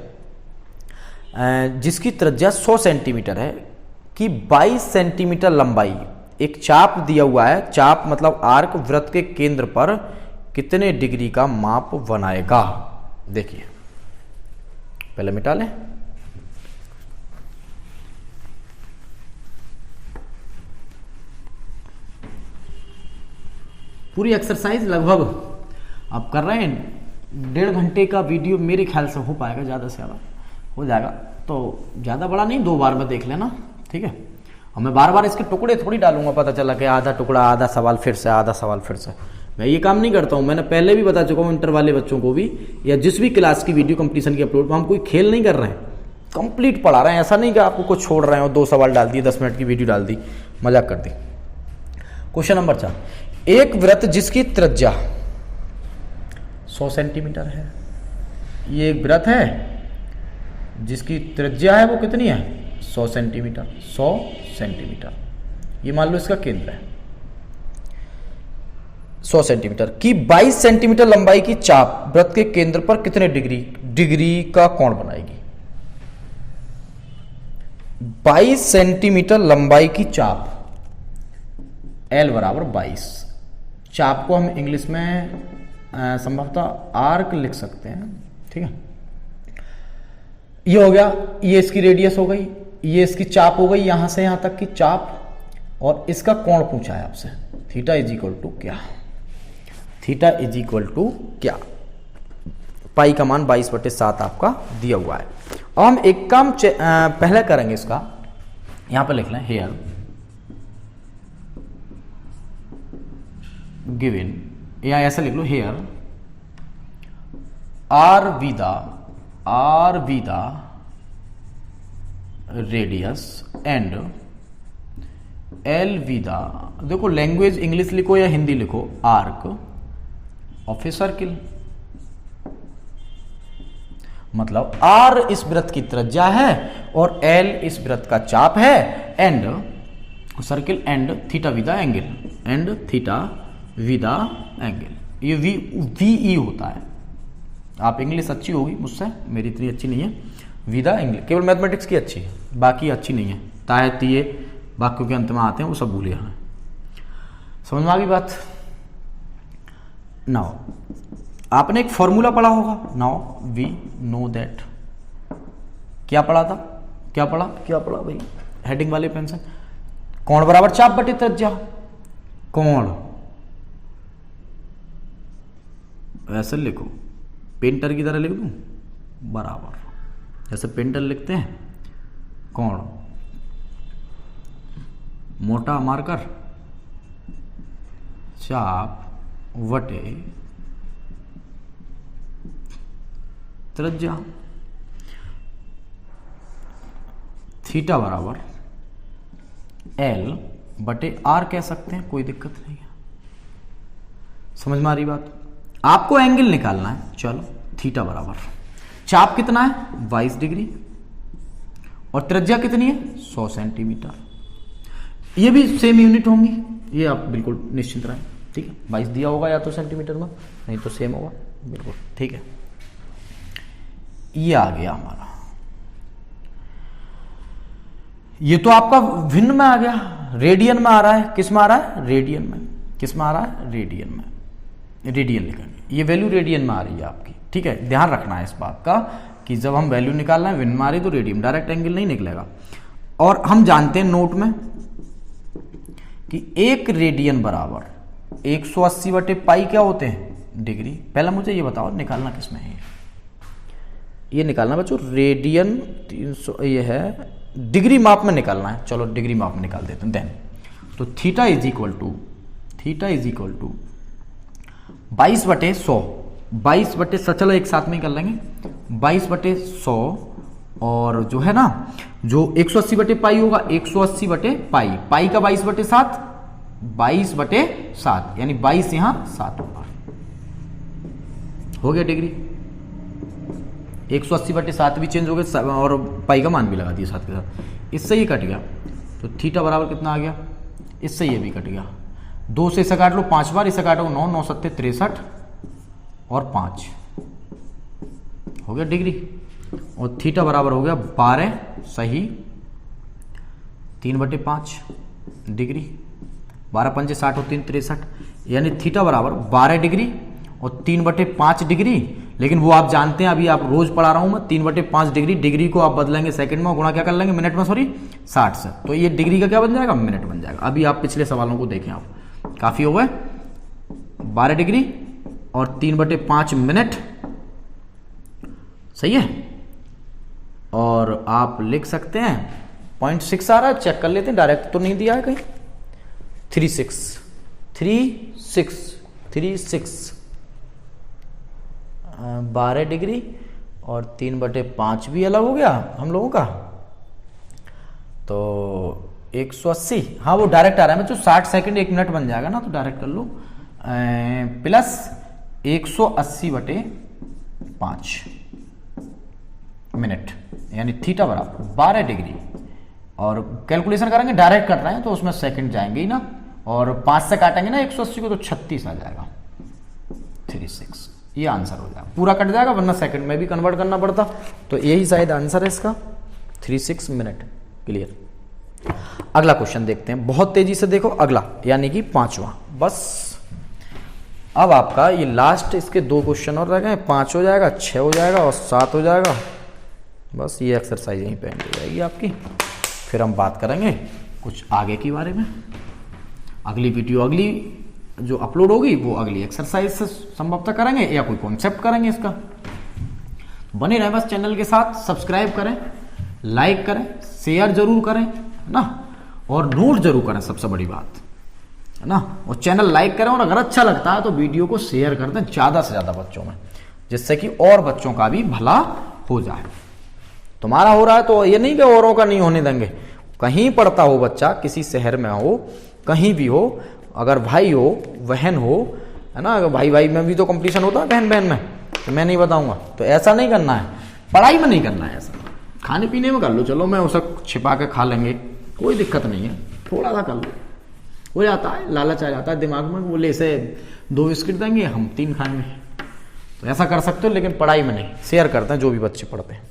100 सेंटीमीटर है कि 22 सेंटीमीटर लंबाई, एक चाप दिया हुआ है, चाप मतलब आर्क, वृत्त के केंद्र पर कितने डिग्री का माप बनाएगा। देखिए पहले मिटा लें, पूरी एक्सरसाइज लगभग आप कर रहे हैं, 1.5 घंटे का वीडियो मेरे ख्याल से हो पाएगा, ज़्यादा से ज़्यादा हो जाएगा, तो ज़्यादा बड़ा नहीं, 2 बार में देख लेना, ठीक है। और मैं बार बार इसके टुकड़े थोड़ी डालूंगा, पता चला कि आधा टुकड़ा, आधा सवाल फिर से, आधा सवाल फिर से, मैं ये काम नहीं करता हूँ। मैंने पहले भी बता चुका हूँ इंटर वाले बच्चों को भी, या जिस भी क्लास की वीडियो कंपटीशन की अपलोड, हम कोई खेल नहीं कर रहे हैं, कंप्लीट पढ़ा रहे हैं, ऐसा नहीं कि आपको कुछ छोड़ रहे हो, 2 सवाल डाल दिए, 10 मिनट की वीडियो डाल दी, मजाक कर दी। क्वेश्चन नंबर 4, एक वृत्त जिसकी त्रिज्या 100 सेंटीमीटर है, ये एक वृत्त है जिसकी त्रिज्या है वो कितनी है 100 सेंटीमीटर, 100 सेंटीमीटर, ये मान लो इसका केंद्र है 100 सेंटीमीटर की 22 सेंटीमीटर लंबाई की चाप वृत्त के केंद्र पर कितने डिग्री का कोण बनाएगी। 22 सेंटीमीटर लंबाई की चाप, L बराबर 22, चाप को हम इंग्लिश में संभवतः आर्क लिख सकते हैं, ठीक है। ये हो गया, ये इसकी रेडियस हो गई, ये इसकी चाप हो गई, यहां से यहां तक की चाप, और इसका कोण पूछा है आपसे, थीटा इज इक्वल टू क्या, थीटा इज इक्वल टू क्या, पाई का मान 22/7 आपका दिया हुआ है। अब हम एक काम पहले करेंगे, इसका यहां पर लिख लें, हेयर गिवन, या ऐसा लिख लो, here R be the radius and L be the, देखो लैंग्वेज इंग्लिश लिखो या हिंदी लिखो, आर्क ऑफ ए सर्किल, मतलब आर इस वृत्त की त्रिज्या है और एल इस वृत्त का चाप है, and circle and theta with angle, and theta with angle, ये वी ई होता है। आप इंग्लिश अच्छी होगी मुझसे, मेरी इतनी अच्छी नहीं है, विद एंगल, केवल मैथमेटिक्स की अच्छी है, बाकी अच्छी नहीं है, ताहे तिये वाक्यों के अंत में आते हैं वो सब भूल गया, समझ में आ गई बात। नाउ आपने एक फॉर्मूला पढ़ा होगा, नाउ वी नो दैट, क्या पढ़ा था, क्या पढ़ा भाई, हेडिंग वाले पेंशन, कोण बराबर चाप बटे त्रिज्या, कोण ऐसे लिखो, पेंटर की तरह लिख दूं, बराबर, जैसे पेंटल लिखते हैं, कोण, मोटा मार्कर, चाप वटे त्रिज्या, थीटा बराबर L बटे R कह सकते हैं, कोई दिक्कत नहीं है। समझ में आ रही बात? आपको एंगल निकालना है, चलो थीटा बराबर, चाप कितना है 22 डिग्री और त्रिज्या कितनी है 100 सेंटीमीटर। ये भी सेम यूनिट होंगी, ये आप बिल्कुल निश्चिंत रहें, ठीक है। 22 दिया होगा या तो सेंटीमीटर में, नहीं तो सेम होगा, बिल्कुल ठीक है। ये आ गया हमारा, ये तो आपका भिन्न में आ गया, रेडियन में आ रहा है, किस में आ रहा है रेडियन में, किस में आ रहा है रेडियन में, रेडियन लिखेंगे, ये वैल्यू रेडियन में आ रही है आपकी, ठीक है। ध्यान रखना है इस बात का कि जब हम वैल्यू निकालना है भिन्न में आ रही तो रेडियन, डायरेक्ट एंगल नहीं निकलेगा। और हम जानते हैं नोट में कि 1 रेडियन बराबर 180 बटे पाई क्या होते हैं डिग्री। पहले मुझे ये बताओ निकालना किसमें है, ये निकालना बच्चों रेडियन 300, ये है डिग्री माप में निकालना है, चलो डिग्री माप में निकाल देते हैं। देन तो थीटा इज इक्वल टू 22 बटे 100, 22 बटे 100, चलो एक साथ में कर लेंगे, 22 बटे 100 और जो है ना जो 180 बटे पाई होगा 180 बटे पाई, पाई का 22 बटे 7, 22 बटे 7 यानी 22 यहां 7 होगा, हो गया डिग्री। 180 बटे 7 भी चेंज हो गया और पाई का मान भी लगा दिया 7 के साथ, इससे ये कट गया तो थीटा बराबर कितना आ गया, इससे ये भी कट गया, 2 से इसे काट लो 5 बार, इसे काटो 9, 9 7 63 और 5 हो गया डिग्री। और थीटा बराबर हो गया 12 सही 3 बटे 5 डिग्री, 12 पंजे 60 और 3 63, यानी थीटा बराबर 12 डिग्री और 3 बटे 5 डिग्री। लेकिन वो आप जानते हैं, अभी आप रोज पढ़ा रहा हूं मैं, 3 बटे 5 डिग्री, डिग्री को आप बदलेंगे सेकंड में, गुणा क्या कर लेंगे मिनट में, सॉरी 60 से, तो ये डिग्री का क्या बन जाएगा मिनट बन जाएगा। अभी आप पिछले सवालों को देखें, आप काफी हो गए, 12 डिग्री और 3 बटे 5 मिनट, सही है। और आप लिख सकते हैं 0.6 आ रहा है, चेक कर लेते हैं, डायरेक्ट तो नहीं दिया है कहीं, 36 12 डिग्री और 3 बटे 5 भी अलग हो गया हम लोगों का, तो 180, हाँ वो डायरेक्ट आ रहा है बच्चों, 60 सेकंड 1 मिनट बन जाएगा ना, तो डायरेक्ट कर लो, प्लस 180 बटे 5 मिनट, यानी थीटा बराबर 12 डिग्री। और कैलकुलेशन करेंगे, डायरेक्ट कर रहे हैं तो उसमें सेकंड जाएंगे ही ना, और 5 से काटेंगे ना 180 को तो 36 आ जाएगा, 36 ये आंसर हो जाएगा, पूरा कट जाएगा, वरना सेकंड में भी कन्वर्ट करना पड़ता, तो यही शायद आंसर है इसका, 36 मिनट। क्लियर। अगला क्वेश्चन देखते हैं, बहुत तेजी से देखो, अगला यानी कि 5वां, बस अब आपका ये लास्ट, इसके 2 क्वेश्चन और रह गए, 5 हो जाएगा, 6 हो जाएगा और 7 हो जाएगा, बस ये एक्सरसाइज यहीं पे एंड हो जाएगी आपकी। फिर हम बात करेंगे कुछ आगे के बारे में, अगली वीडियो अगली जो अपलोड होगी वो अगली एक्सरसाइज से संभवतः करेंगे या कोई कॉन्सेप्ट करेंगे इसका। बने रहे बस चैनल के साथ, सब्सक्राइब करें, लाइक करें, शेयर जरूर करें ना, और नोट जरूर करें, सबसे बड़ी बात है ना, और चैनल लाइक करें, और अगर अच्छा लगता है तो वीडियो को शेयर कर दें ज्यादा से ज्यादा बच्चों में, जिससे कि और बच्चों का भी भला हो जाए। तुम्हारा हो रहा है तो ये नहीं कि औरों का नहीं होने देंगे, कहीं पढ़ता हो बच्चा, किसी शहर में हो, कहीं भी हो, अगर भाई हो बहन हो, है ना, अगर भाई भाई में भी तो कंपटीशन होता है, बहन बहन में, तो मैं नहीं बताऊंगा, तो ऐसा नहीं करना है, पढ़ाई में नहीं करना है ऐसा, खाने पीने में कर लो, चलो मैं उसे छिपा के खा लेंगे, कोई दिक्कत नहीं है, थोड़ा सा कर लो, हो जाता है, लालच आ जाता है दिमाग में, बोले इसे 2 बिस्किट देंगे हम 3 खाएंगे, तो ऐसा कर सकते हो, लेकिन पढ़ाई में नहीं, शेयर करते हैं जो भी बच्चे पढ़ते हैं।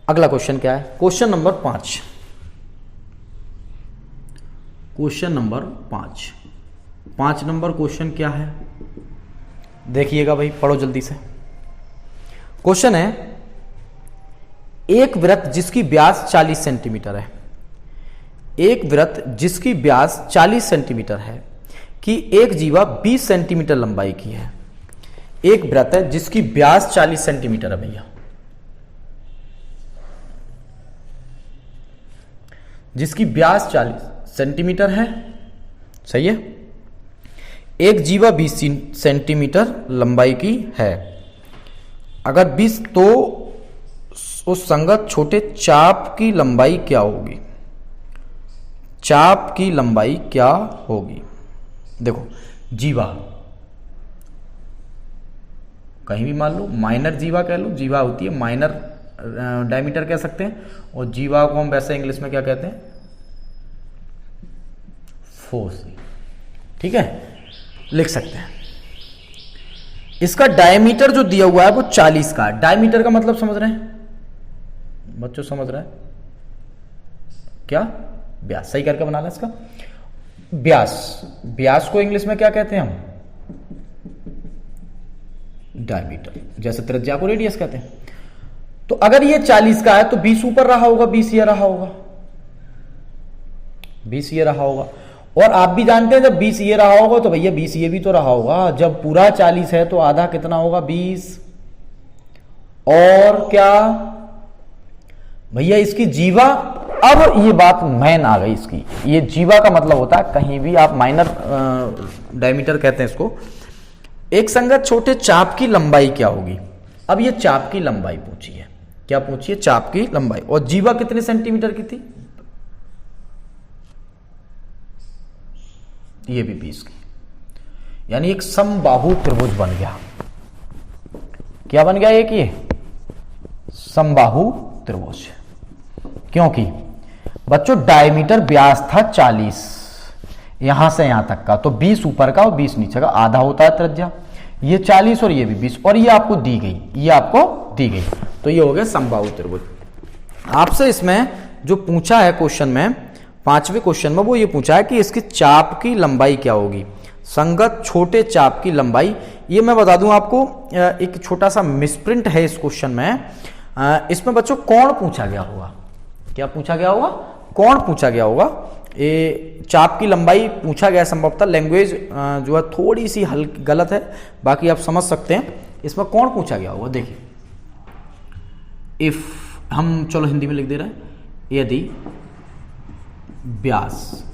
अगला क्वेश्चन क्या है, question number 5, question number 5 number question क्या है देखिएगा भाई, पढ़ो जल्दी से। क्वेश्चन है, एक वृत्त जिसकी व्यास 40 सेंटीमीटर है, एक वृत्त जिसकी व्यास 40 सेंटीमीटर है कि एक जीवा 20 सेंटीमीटर लंबाई की है। एक वृत्त है जिसकी व्यास 40 सेंटीमीटर है भैया, जिसकी व्यास 40 सेंटीमीटर है, सही है। एक जीवा 20 सेंटीमीटर लंबाई की है। अगर 20 तो उस संगत छोटे चाप की लंबाई क्या होगी? चाप की लंबाई क्या होगी? देखो जीवा कहीं भी मान लो, माइनर जीवा कह लो, जीवा होती है माइनर डायमीटर कह सकते हैं, और जीवा को हम वैसे इंग्लिश में क्या कहते हैं? फोर्सी, ठीक है, लिख सकते हैं। इसका डायमीटर जो दिया हुआ है वो 40 का। डायमीटर का मतलब समझ रहे हैं बच्चों? समझ रहे हैं क्या? व्यास, सही करके बना लें इसका व्यास। व्यास को इंग्लिश में क्या कहते हैं हम? डायमीटर। जैसे त्रिज्या को रेडियस कहते हैं। तो अगर ये 40 का है तो 20 ऊपर रहा होगा, 20 ये रहा होगा, 20 ये रहा होगा। और आप भी जानते हैं जब 20 ये रहा होगा तो भैया 20 ये भी तो रहा होगा। जब पूरा 40 है तो आधा कितना होगा? 20। और क्या भैया इसकी जीवा, अब ये बात मैन आ गई इसकी। ये जीवा का मतलब होता है, कहीं भी आप माइनर डायमीटर कहते हैं इसको। एक संगत छोटे चाप की लंबाई क्या होगी? अब ये चाप की लंबाई पूछी है। क्या पूछी है? चाप की लंबाई। और जीवा कितने सेंटीमीटर की थी? ये भी 20 की। यानी एक समबाहु त्रिभुज बन गया। क्या बन गया? एक ये समबाहु त्रिभुज। क्योंकि बच्चों डायमीटर व्यास था 40, यहां से यहां तक का, तो 20 ऊपर का और 20 नीचे का, आधा होता है त्रिज्या। ये 40 और ये भी 20, और ये आपको दी गई, ये आपको दी गई, तो ये हो गया समबाहु त्रिभुज। आपसे इसमें जो पूछा है क्वेश्चन में, 5वें क्वेश्चन में, वो ये पूछा है कि इसकी चाप की लंबाई क्या होगी? संगत छोटे चाप की लंबाई। ये मैं बता दूं आपको, एक छोटा सा मिसप्रिंट है इस क्वेश्चन में। इसमें बच्चों कोण पूछा गया होगा। क्या पूछा गया होगा? कोण पूछा गया होगा। ये चाप की लंबाई पूछा गया संभवतः। लैंग्वेज जो है थोड़ी सी हल्की गलत है, बाकी आप समझ सकते हैं। इसमें कोण पूछा गया होगा। देखिए, इफ हम चलो हिंदी में लिख दे रहे हैं, यदि व्यास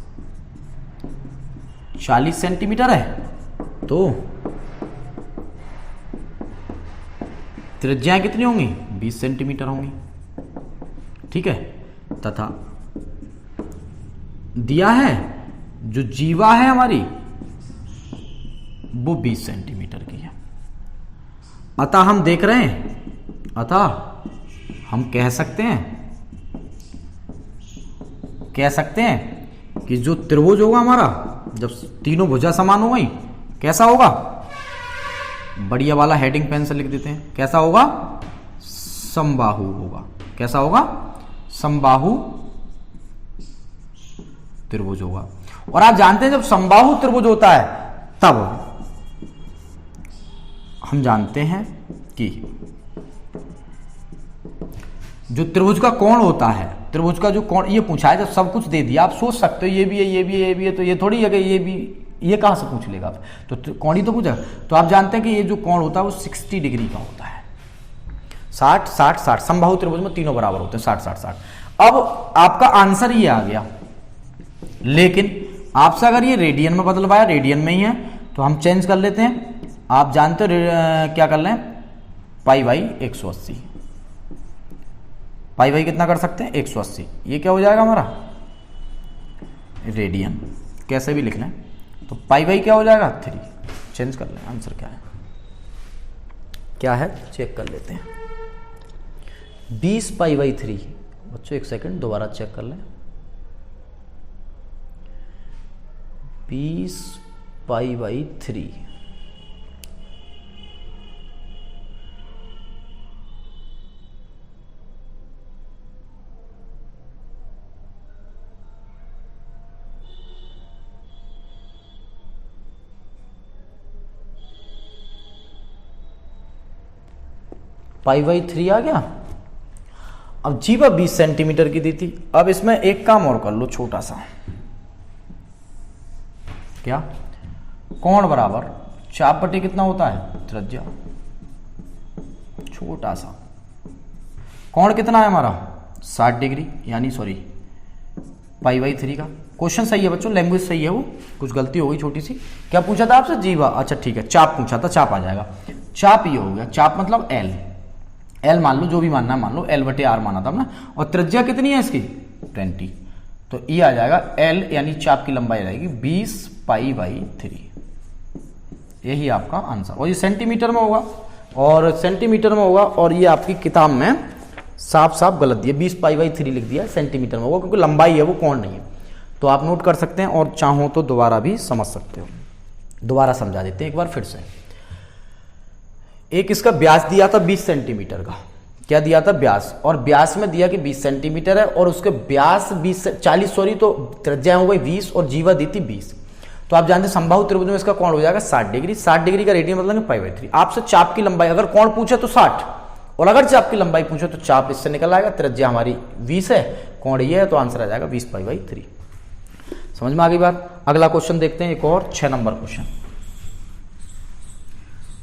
40 सेंटीमीटर है तो त्रिज्याएं कितनी होंगी? 20 सेंटीमीटर होंगी, ठीक है। तथा दिया है जो जीवा है हमारी वो 20 सेंटीमीटर की है। अतः हम देख रहे हैं, अतः हम कह सकते हैं कि जो त्रिभुज होगा हमारा, जब तीनों भुजा समान हो गई, कैसा होगा? बढ़िया वाला हेडिंग पेन से लिख देते हैं। कैसा होगा? समबाहु होगा। कैसा होगा? समबाहु त्रिभुज होगा। और आप जानते हैं जब समबाहु त्रिभुज होता है तब हम जानते हैं कि जो त्रिभुज का कोण होता है, त्रिभुज का जो कोण, ये पूछा है, जब सब कुछ दे दिया, आप सोच सकते हो ये भी है, ये भी है, ये भी है, तो ये थोड़ी है कि ये भी, ये कहां से पूछ लेगा? तो कोण ही तो पूछा। तो आप जानते हैं कि ये जो कोण होता है वो 60 डिग्री का होता है। 60 60 60 समबाहु त्रिभुज में तीनों बराबर होते हैं, 60 60 60। अब आपका आंसर ये आ गया। लेकिन आपसे अगर ये रेडियन में बदलवाया, रेडियन में ही है, तो हम चेंज कर लेते हैं। आप जानते हो क्या कर लें? Pi by 180। पाई बाई कितना कर सकते हैं? 180। ये क्या हो जाएगा हमारा? रेडियन। कैसे भी लिख लें, तो पाई बाई क्या हो जाएगा? 3। चेंज कर लें। आंसर क्या है? क्या है चेक कर लेते हैं। 20 पाई बाई 3। बच्चों एक सेकंड दोबारा चेक कर लें। 20 पाई बाई 3। पाई बाई 3 आ गया। अब जीवा 20 सेंटीमीटर की दी थी। अब इसमें एक काम और कर लो छोटा सा। क्या? कोण बराबर चाप बटे कितना होता है? त्रिज्या। छोटा सा कोण कितना है हमारा? 60 डिग्री, यानी सॉरी π/3 का। क्वेश्चन सही है बच्चों, लैंग्वेज सही है, वो कुछ गलती हो गई छोटी सी। क्या पूछा था आपसे? जीवा। अच्छा ठीक है, चाप पूछा था, चाप आ जाएगा। चाप ये हो गया, चाप मतलब एल, एल मान लो, जो भी मानना है मान लो, L/R माना था ना। और त्रिज्या कितनी है इसकी? 20। तो ये आ जाएगा एल, यानी चाप की लंबाई रहेगी 20 π/3। यही आपका आंसर। और ये सेंटीमीटर में होगा, और सेंटीमीटर में होगा, और ये आपकी किताब में साफ साफ गलत दिया, 20 π/3 लिख दिया, सेंटीमीटर में होगा, क्योंकि लंबाई है वो, कोण नहीं है। तो आप नोट कर सकते हैं, और चाहो तो दोबारा भी समझ सकते हो। दोबारा समझा देते हैं एक बार फिर से। एक इसका व्यास दिया था 20 सेंटीमीटर का, क्या दिया था? व्यास। और व्यास में दिया कि 20 सेंटीमीटर है, और उसके व्यास 40 सॉरी, तो त्रिज्या हो गई 20 और जीवा दी थी 20। तो आप जानते हैं समबाहु त्रिभुज में इसका कोण हो जाएगा 60 डिग्री। 60 डिग्री का रेडियन मतलब π/3। आपसे चाप की लंबाई अगर कोण पूछे तो 60, और अगर चाप की लंबाई पूछे तो चाप इससे निकल आएगा, त्रिज्या हमारी 20 है, कोण ये है, तो आंसर आ जाएगा 20 π/3। समझ में आ गई बात? अगला क्वेश्चन देखते हैं, एक और 6 नंबर क्वेश्चन।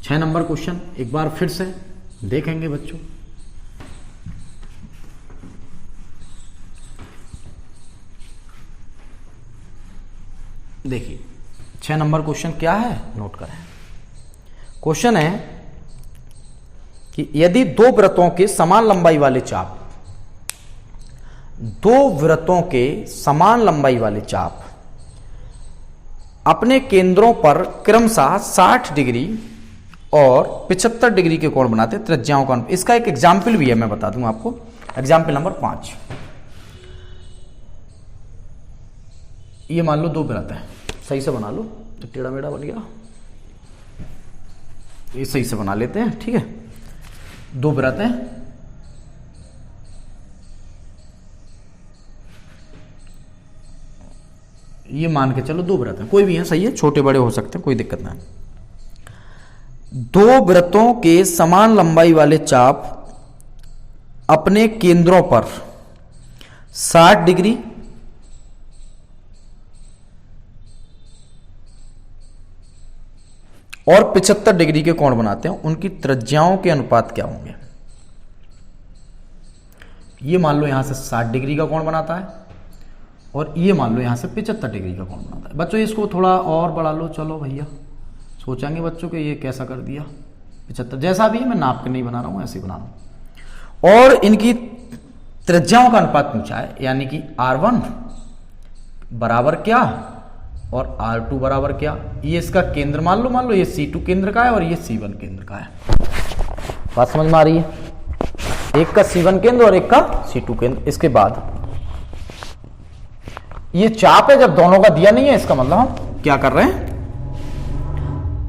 6 नंबर क्वेश्चन एक बार फिर से देखेंगे बच्चों। देखिए 6 नंबर क्वेश्चन क्या है, नोट करें। क्वेश्चन है कि यदि दो वृत्तों के समान लंबाई वाले चाप, दो वृत्तों के समान लंबाई वाले चाप अपने केंद्रों पर क्रमशः 60 डिग्री और 75 डिग्री के कोण बनाते हैं, त्रिज्याओं का। इसका एक एग्जाम्पल भी है, मैं बता दूं आपको। Example number 5। ये मान लो दो वृत्त है, सही से बना लो, तो टेढ़ा मेढ़ा बन गया, ये सही से बना लेते हैं, ठीक है। दो वृत्त हैं, ये मान के चलो दो वृत्त हैं, कोई भी है, सही है, छोटे बड़े हो सकते हैं, कोई दिक्कत नहीं। दो वृत्तों के समान लंबाई वाले चाप अपने केंद्रों पर 60 डिग्री और 75 डिग्री के कोण बनाते हैं, उनकी त्रिज्याओं के अनुपात क्या होंगे? ये मान लो यहां से 60 डिग्री का कोण बनाता है, और ये मान लो यहां से 75 डिग्री का कोण बनाता है। बच्चों इसको थोड़ा और बढ़ा लो, चलो भैया, सोचेंगे बच्चों कि ये कैसा कर दिया, 75, जैसा भी है, मैं नाप के नहीं बना रहा हूं, ऐसे ही बना रहा हूं। और इनकी त्रिज्याओं का अनुपात पूछा है, यानी कि R1 बराबर क्या और R2 बराबर क्या। ये इसका केंद्र मान लो ये C2 केंद्र का है और ये C1 केंद्र का है। बात समझ में आ रही है? एक का C1 केंद्र और एक का C2 केंद्र। इसके बाद ये चाप है, जब दोनों का दिया नहीं है, इसका मतलब हम क्या कर रहे हैं,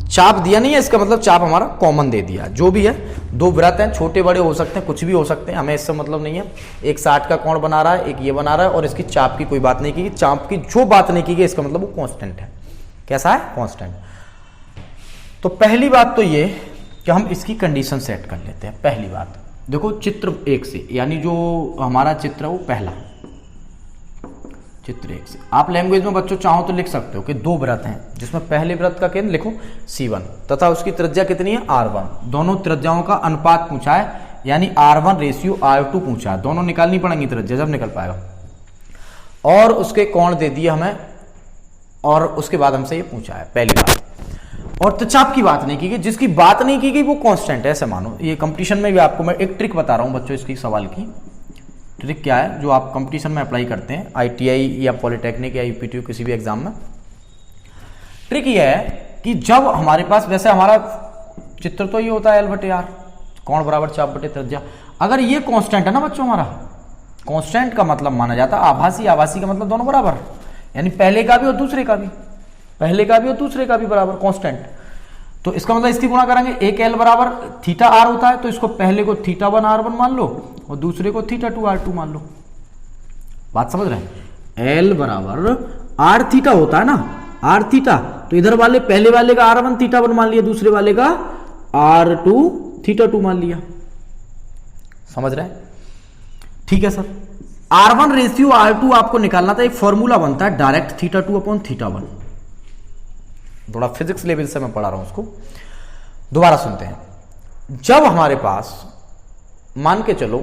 चाप दिया नहीं है, इसका मतलब चाप हमारा कॉमन दे दिया। जो भी है, दो वृत्त हैं, छोटे बड़े हो सकते हैं, कुछ भी हो सकते हैं, हमें इससे मतलब नहीं है। एक 60 का कोण बना रहा है, एक ये बना रहा है, और इसकी चाप की कोई बात नहीं की। चाप की जो बात नहीं की गई, इसका मतलब वो कांस्टेंट है। कैसा है? कांस्टेंट। तो पहली बात तो ये कि हम इसकी कंडीशन सेट कर लेते हैं। पहली बात देखो, चित्र 1 से, यानी जो हमारा चित्र है वो पहला चित्र 1 से। आप लैंग्वेज में बच्चों चाहो तो लिख सकते हो कि दो वृत्त हैं, जिसमें पहले वृत्त का केंद्र लिखो C1 तथा उसकी त्रिज्या कितनी है R1। दोनों त्रिज्याओं का अनुपात पूछा है, यानी R1:R2 पूछा है। दोनों निकालनी पड़ेंगी त्रिज्या, जब निकल पाएगा। और उसके कोण दे दिए हमें, और उसके बाद हमसे ये पूछा है, पहली बात। और तो चाप की बात नहीं की गई, जिसकी बात नहीं की गई वो कांस्टेंट है, ऐसे मानो। ये कंपटीशन में भी आपको मैं एक ट्रिक बता रहा हूं बच्चों, इसकी सवाल की ट्रिक क्या है, जो आप कंपटीशन में अप्लाई करते हैं, ITI या पॉलिटेक्निक या UPTU किसी भी एग्जाम में। ट्रिक ये है कि जब हमारे पास, वैसे हमारा चित्र तो ये होता है L/R, कोण बराबर चाप बटे त्रिज्या। अगर ये कांस्टेंट है ना बच्चों, हमारा कांस्टेंट का मतलब माना जाता है आभासी। आभासी का मतलब दोनों बराबर, यानी पहले का भी और दूसरे का भी, पहले का भी और दूसरे का भी बराबर कांस्टेंट। तो इसका मतलब इसकी गुणा करेंगे, एक L बराबर θR होता है, तो इसको पहले को θ1R1 मान लो और दूसरे को θ2R2 मान लो। बात समझ रहे हैं? L बराबर R θ होता है ना, R θ, तो इधर वाले पहले वाले का R1 θ1 मान लिया, दूसरे वाले का R2 θ2 मान लिया। समझ रहे हैं? ठीक है सर। R1:R2 आपको निकालना था, एक फॉर्मूला बनता है डायरेक्ट θ2/θ1। थोड़ा फिजिक्स लेवल से मैं पढ़ा रहा हूं उसको, दोबारा सुनते हैं। जब हमारे पास मान के चलो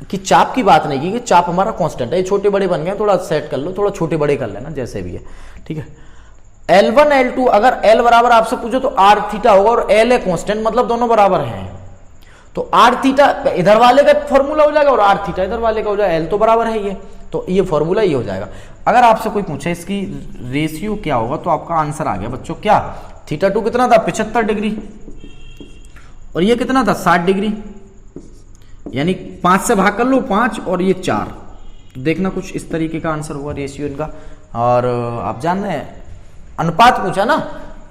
कि चाप की बात नहीं की कि चाप हमारा कांस्टेंट है, ये छोटे बड़े बन गए, थोड़ा सेट कर लो, थोड़ा छोटे बड़े कर लेना जैसे भी है, ठीक है। L1 L2 अगर L बराबर आपसे पूछो तो r थीटा होगा और L है कांस्टेंट, मतलब दोनों बराबर हैं, तो r थीटा इधर वाले का फॉर्मूला हो जाएगा और r थीटा इधर वाले का हो जाएगा, L तो बराबर है ये, तो ये फॉर्मूला ये हो जाएगा। अगर आपसे कोई पूछे इसकी रेशियो क्या होगा तो आपका आंसर आ गया बच्चों, क्या θ2 कितना था 75 डिग्री और ये कितना था 60 डिग्री, यानी 5 से भाग कर लो 5 और ये 4, तो देखना कुछ इस तरीके का आंसर होगा रेशियो इनका। और आप जान रहे हैं अनुपात पूछा ना,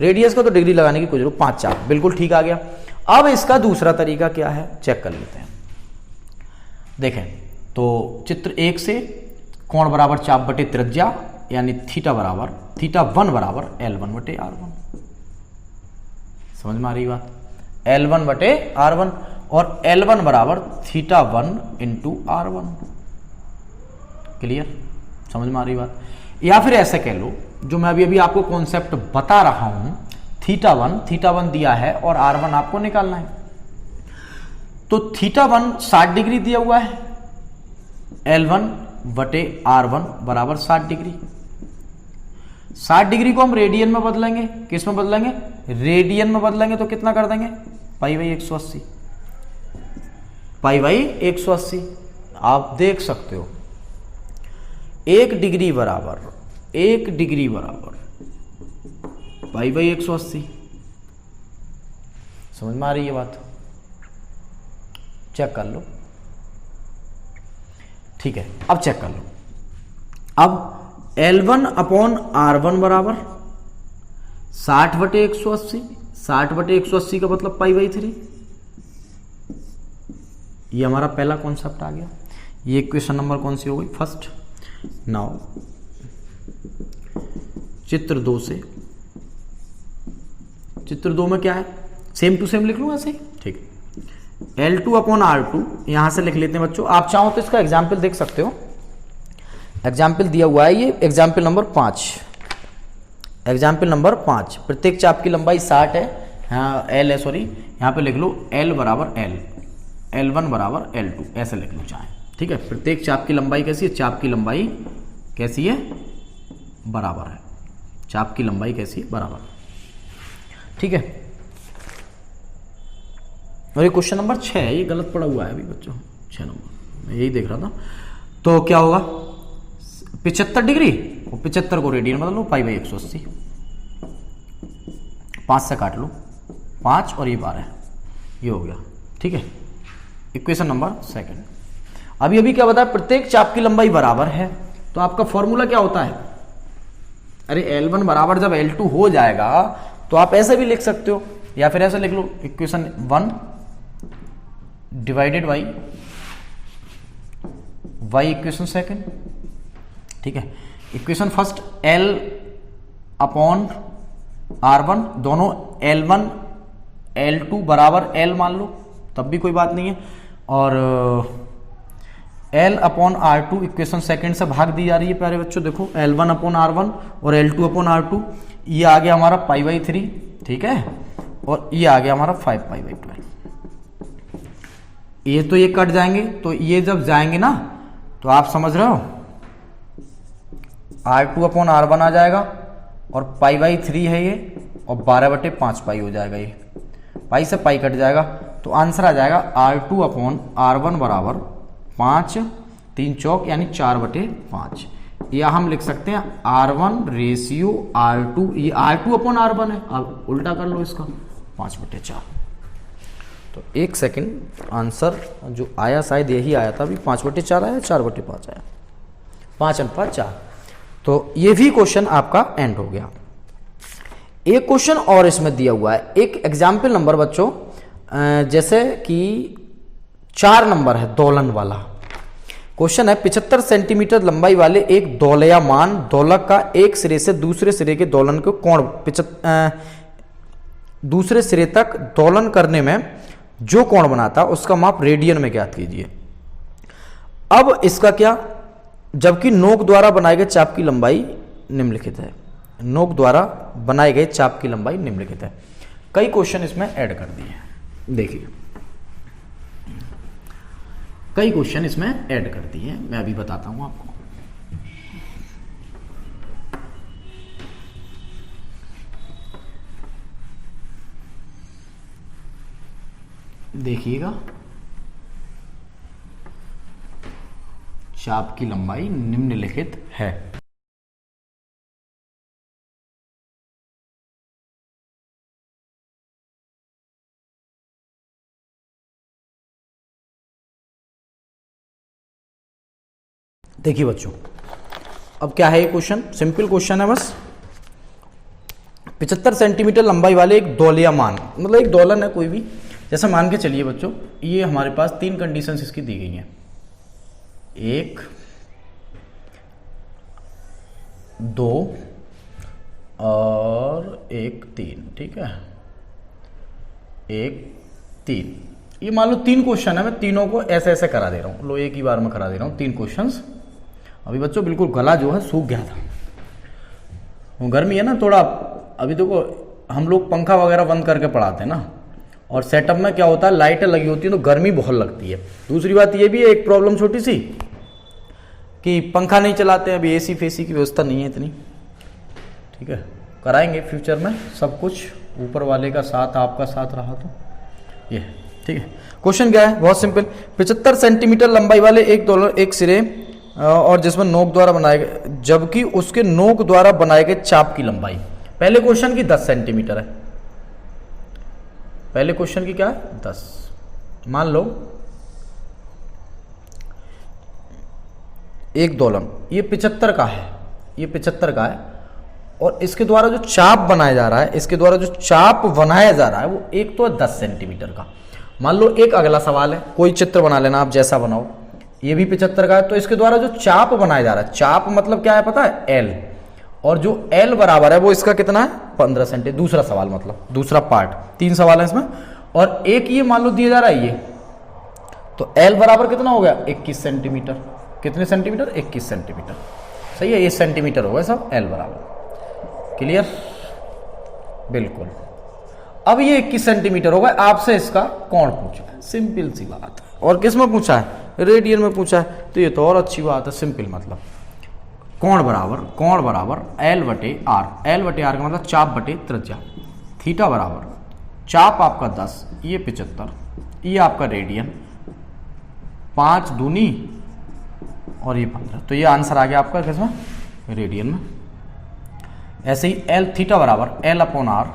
रेडियस का तो डिग्री लगाने की कोई जरूरत, 5 4 बिल्कुल ठीक आ गया। अब इसका दूसरा तरीका क्या है चेक कर लेते हैं। देखें तो चित्र 1 से कोण बराबर चाप बटे त्रिज्या यानी थीटा बराबर θ1 बराबर L1 बटे R1, समझ में आ रही बात, L1 बटे R1 और L1 बराबर θ1 इंटू R1, क्लियर, समझ में आ रही बात। या फिर ऐसे कह लो जो मैं अभी आपको कॉन्सेप्ट बता रहा हूं, θ1 दिया है और R1 आपको निकालना है, तो θ1 60 डिग्री दिया हुआ है, L1 बटे R1 बराबर 60 डिग्री। 60 डिग्री को हम रेडियन में बदलेंगे, किस में बदलेंगे, रेडियन में बदलेंगे, तो कितना कर देंगे π/180, π/180। आप देख सकते हो 1 डिग्री बराबर π/180, समझ में आ रही है बात, चेक कर लो, ठीक है। अब चेक कर लो, अब L1 अपॉन R1 बराबर 60 बटे 180, 60 बटे 180 का मतलब π/3, ये हमारा पहला कॉन्सेप्ट आ गया। ये क्वेश्चन नंबर कौन सी हो गई, फर्स्ट। नाउ चित्र 2 से, चित्र 2 में क्या है, सेम टू सेम लिख लूं ऐसे ही, ठीक। L2 अपॉन R2 यहां से लिख लेते हैं बच्चों, आप चाहो तो इसका एग्जाम्पल देख सकते हो, एग्जाम्पल दिया हुआ है, ये एग्जाम्पल नंबर 5, एग्जाम्पल नंबर 5। प्रत्येक चाप की लंबाई 60 है, हाँ L है, सॉरी यहां पे लिख लो L बराबर L, L1 बराबर L2, ऐसे लिख लो चाहे, ठीक है। प्रत्येक चाप की लंबाई कैसी है, चाप की लंबाई कैसी है, बराबर है, चाप की लंबाई कैसी है, बराबर, ठीक है। और ये क्वेश्चन नंबर 6 है, ये गलत पड़ा हुआ है अभी बच्चों, 6 नंबर, मैं यही देख रहा था। तो क्या होगा 75 डिग्री और 75 को रेडियन बदल लो, π/180, 5 से काट लो 5 और ये 12, ये हो गया, ठीक है। Equation number 2। अभी क्या बताया, प्रत्येक चाप की लंबाई बराबर है, तो आपका फॉर्मूला क्या होता है, अरे L1 बराबर जब L2 हो जाएगा तो आप ऐसे भी लिख सकते हो, या फिर ऐसे लिख लो इक्वेशन 1 डिवाइडेड बाई इक्वेशन 2, ठीक है। Equation first L upon R1, दोनों L1 L2 बराबर L मान लो, तब भी कोई बात नहीं है, और L अपॉन R2 इक्वेशन 2 से भाग दी जा रही है प्यारे बच्चों, देखो L1 अपॉन R1 और L2 अपॉन R2, ये आ गया हमारा π/3, ठीक है, और ये आ गया हमारा 5π/12। ये तो ये कट जाएंगे, तो ये जब जाएंगे ना तो आप समझ रहे हो R2 अपॉन R1 आ जाएगा और π/3 है ये, और 12/5 हो जाएगा, ये पाई से पाई कट जाएगा, तो आंसर आ जाएगा R2 अपॉन R1 बराबर 5 3 चौक यानी 4/5, या हम लिख सकते हैं R1 रेशियो R2, ये R2 अपॉन R1 है, अब उल्टा कर लो इसका 5/4। तो एक सेकंड, आंसर जो आया शायद यही आया था, अभी 5/4 आया, 4/5 आया, 5/4। तो ये भी क्वेश्चन आपका एंड हो गया। एक क्वेश्चन और इसमें दिया हुआ है, एक एग्जाम्पल नंबर बच्चों, जैसे कि 4 नंबर है दोलन वाला क्वेश्चन है। 75 सेंटीमीटर लंबाई वाले एक दोलयमान दोलक का एक सिरे से दूसरे सिरे के दोलन को कोण दूसरे सिरे तक दोलन करने में जो कोण बनाता उसका माप रेडियन में ज्ञात कीजिए। अब इसका क्या, जबकि नोक द्वारा बनाए गए चाप की लंबाई निम्नलिखित है, नोक द्वारा बनाए गए चाप की लंबाई निम्नलिखित है। कई क्वेश्चन इसमें ऐड कर दिए हैं, देखिए कई क्वेश्चन इसमें ऐड कर दिए हैं, मैं अभी बताता हूं आपको। देखिएगा, चाप की लंबाई निम्नलिखित है। देखिए बच्चों, अब क्या है ये क्वेश्चन, सिंपल क्वेश्चन है बस। 75 सेंटीमीटर लंबाई वाले एक दौलियामान, मतलब एक दोलन है कोई भी, जैसा मान के चलिए बच्चों, ये हमारे पास 3 कंडीशंस इसकी दी गई हैं, 1 2 और 1 3, ठीक है, 1 3। ये मान लो 3 क्वेश्चन है, मैं तीनों को ऐसे ऐसे करा दे रहा हूँ, लो एक ही बार में करा दे रहा हूँ 3 क्वेश्चंस। अभी बच्चों बिल्कुल गला जो है सूख गया था, वो गर्मी है ना थोड़ा। अभी देखो हम लोग पंखा वगैरह बंद करके पढ़ाते हैं ना, और सेटअप में क्या होता है, लाइटें लगी होती है तो गर्मी बहुत लगती है। दूसरी बात ये भी है, एक प्रॉब्लम छोटी सी, कि पंखा नहीं चलाते हैं, अभी एसी फेसी की व्यवस्था नहीं है इतनी, ठीक है। कराएंगे फ्यूचर में सब कुछ, ऊपर वाले का साथ आपका साथ रहा तो ये, ठीक है। क्वेश्चन क्या है, बहुत सिंपल। 75 सेंटीमीटर लंबाई वाले एक डॉलर एक सिरे और जिसमें नोक द्वारा बनाए गए, जबकि उसके नोक द्वारा बनाए गए चाप की लंबाई पहले क्वेश्चन की 10 सेंटीमीटर है। पहले क्वेश्चन की क्या है, 10। मान लो एक दोलन ये 75 का है, ये 75 का है, और इसके द्वारा जो चाप बनाया जा रहा है, इसके द्वारा जो चाप बनाया जा रहा है वो एक तो है 10 सेंटीमीटर का। मान लो एक अगला सवाल है, कोई चित्र बना लेना आप जैसा बनाओ, ये भी 75 का है, तो इसके द्वारा जो चाप बनाया जा रहा है, चाप मतलब क्या है पता है, एल, और जो एल बराबर है वो इसका कितना है, 15 सेंटीमीटर। दूसरा सवाल मतलब दूसरा पार्ट, 3 सवाल है इसमें, और एक ये मान लो दिया जा रहा है ये, तो एल बराबर कितना हो गया, 21 सेंटीमीटर। कितने सेंटीमीटर, 21 सेंटीमीटर, सही है, ये सेंटीमीटर हो गया सब, एल बराबर। क्लियर, बिल्कुल। अब ये 21 सेंटीमीटर होगा, आपसे इसका कोण पूछा है, सिंपल सी बात है। और किस में पूछा है, रेडियन में पूछा है, तो ये तो और अच्छी बात है, सिंपल मतलब कोण बराबर एल बटे आर, एल बटे आर का मतलब चाप बटे त्रिज्या, थीटा बराबर चाप आपका 10, ये 75, ये आपका रेडियन, 5 दूनी और ये 15, तो ये आंसर आ गया आपका किसमें, रेडियन में। ऐसे ही एल थीटा बराबर एल अपॉन आर,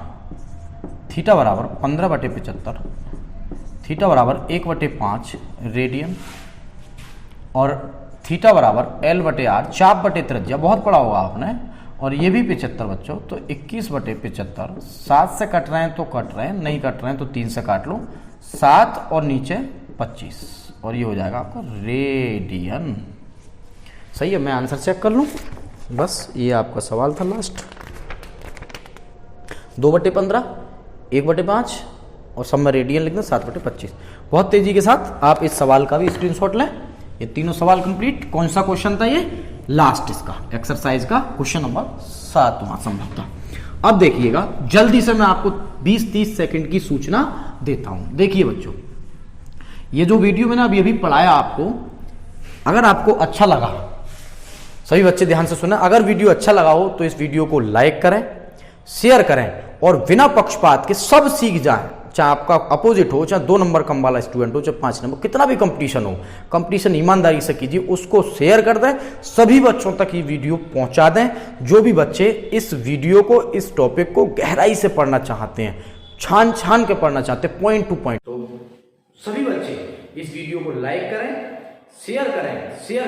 थीटा बराबर 15 बटे 75, थीटा बराबर 1 बटे 5 रेडियन, और थीटा बराबर एल बटे आर, चाप बटे त्रिज्या, बहुत पढ़ा होगा आपने, और ये भी 75 बच्चों, तो 21 बटे 75, 7 से कट रहे हैं तो कट रहे हैं, नहीं कट रहे हैं तो 3 से काट लो, 7 और नीचे 25, और ये हो जाएगा आपका रेडियन। सही है, मैं आंसर चेक कर लूँ, बस ये आपका सवाल था लास्ट। 2 बटे 15, 1 बटे 5, और सब में रेडियन लिखना, 7 बटे 25। बहुत तेजी के साथ आप इस सवाल का भी स्क्रीनशॉट लें। ये तीनों सवाल कंप्लीट। कौन सा क्वेश्चन था ये, लास्ट इसका एक्सरसाइज का क्वेश्चन नंबर 7वां संभवतः। अब देखिएगा जल्दी से मैं आपको 20-30 सेकंड की सूचना देता हूं। देखिए बच्चों, ये जो वीडियो मैंने अभी पढ़ाया आपको, अगर आपको अच्छा लगा, सभी बच्चे ध्यान से सुना, अगर वीडियो अच्छा लगा हो तो इस वीडियो को लाइक करें, शेयर करें, और बिना पक्षपात के सब सीख जाएं, चाहे आपका अपोजिट हो, चाहे 2 नंबर कम वाला स्टूडेंट हो, चाहे 5 नंबर, कितना भी कंपटीशन हो, कंपटीशन ईमानदारी से कीजिए, उसको शेयर कर दें, सभी बच्चों तक ये वीडियो पहुंचा दें। जो भी बच्चे इस वीडियो को, इस टॉपिक को गहराई से पढ़ना चाहते हैं, छान के पढ़ना चाहते हैं, पॉइंट टू पॉइंट, तो सभी बच्चे इस वीडियो को लाइक करें, शेयर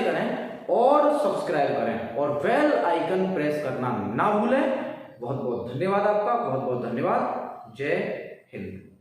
करें और सब्सक्राइब करें, और बेल आइकन प्रेस करना ना भूलें। बहुत बहुत धन्यवाद आपका, बहुत बहुत धन्यवाद। जय हिंद।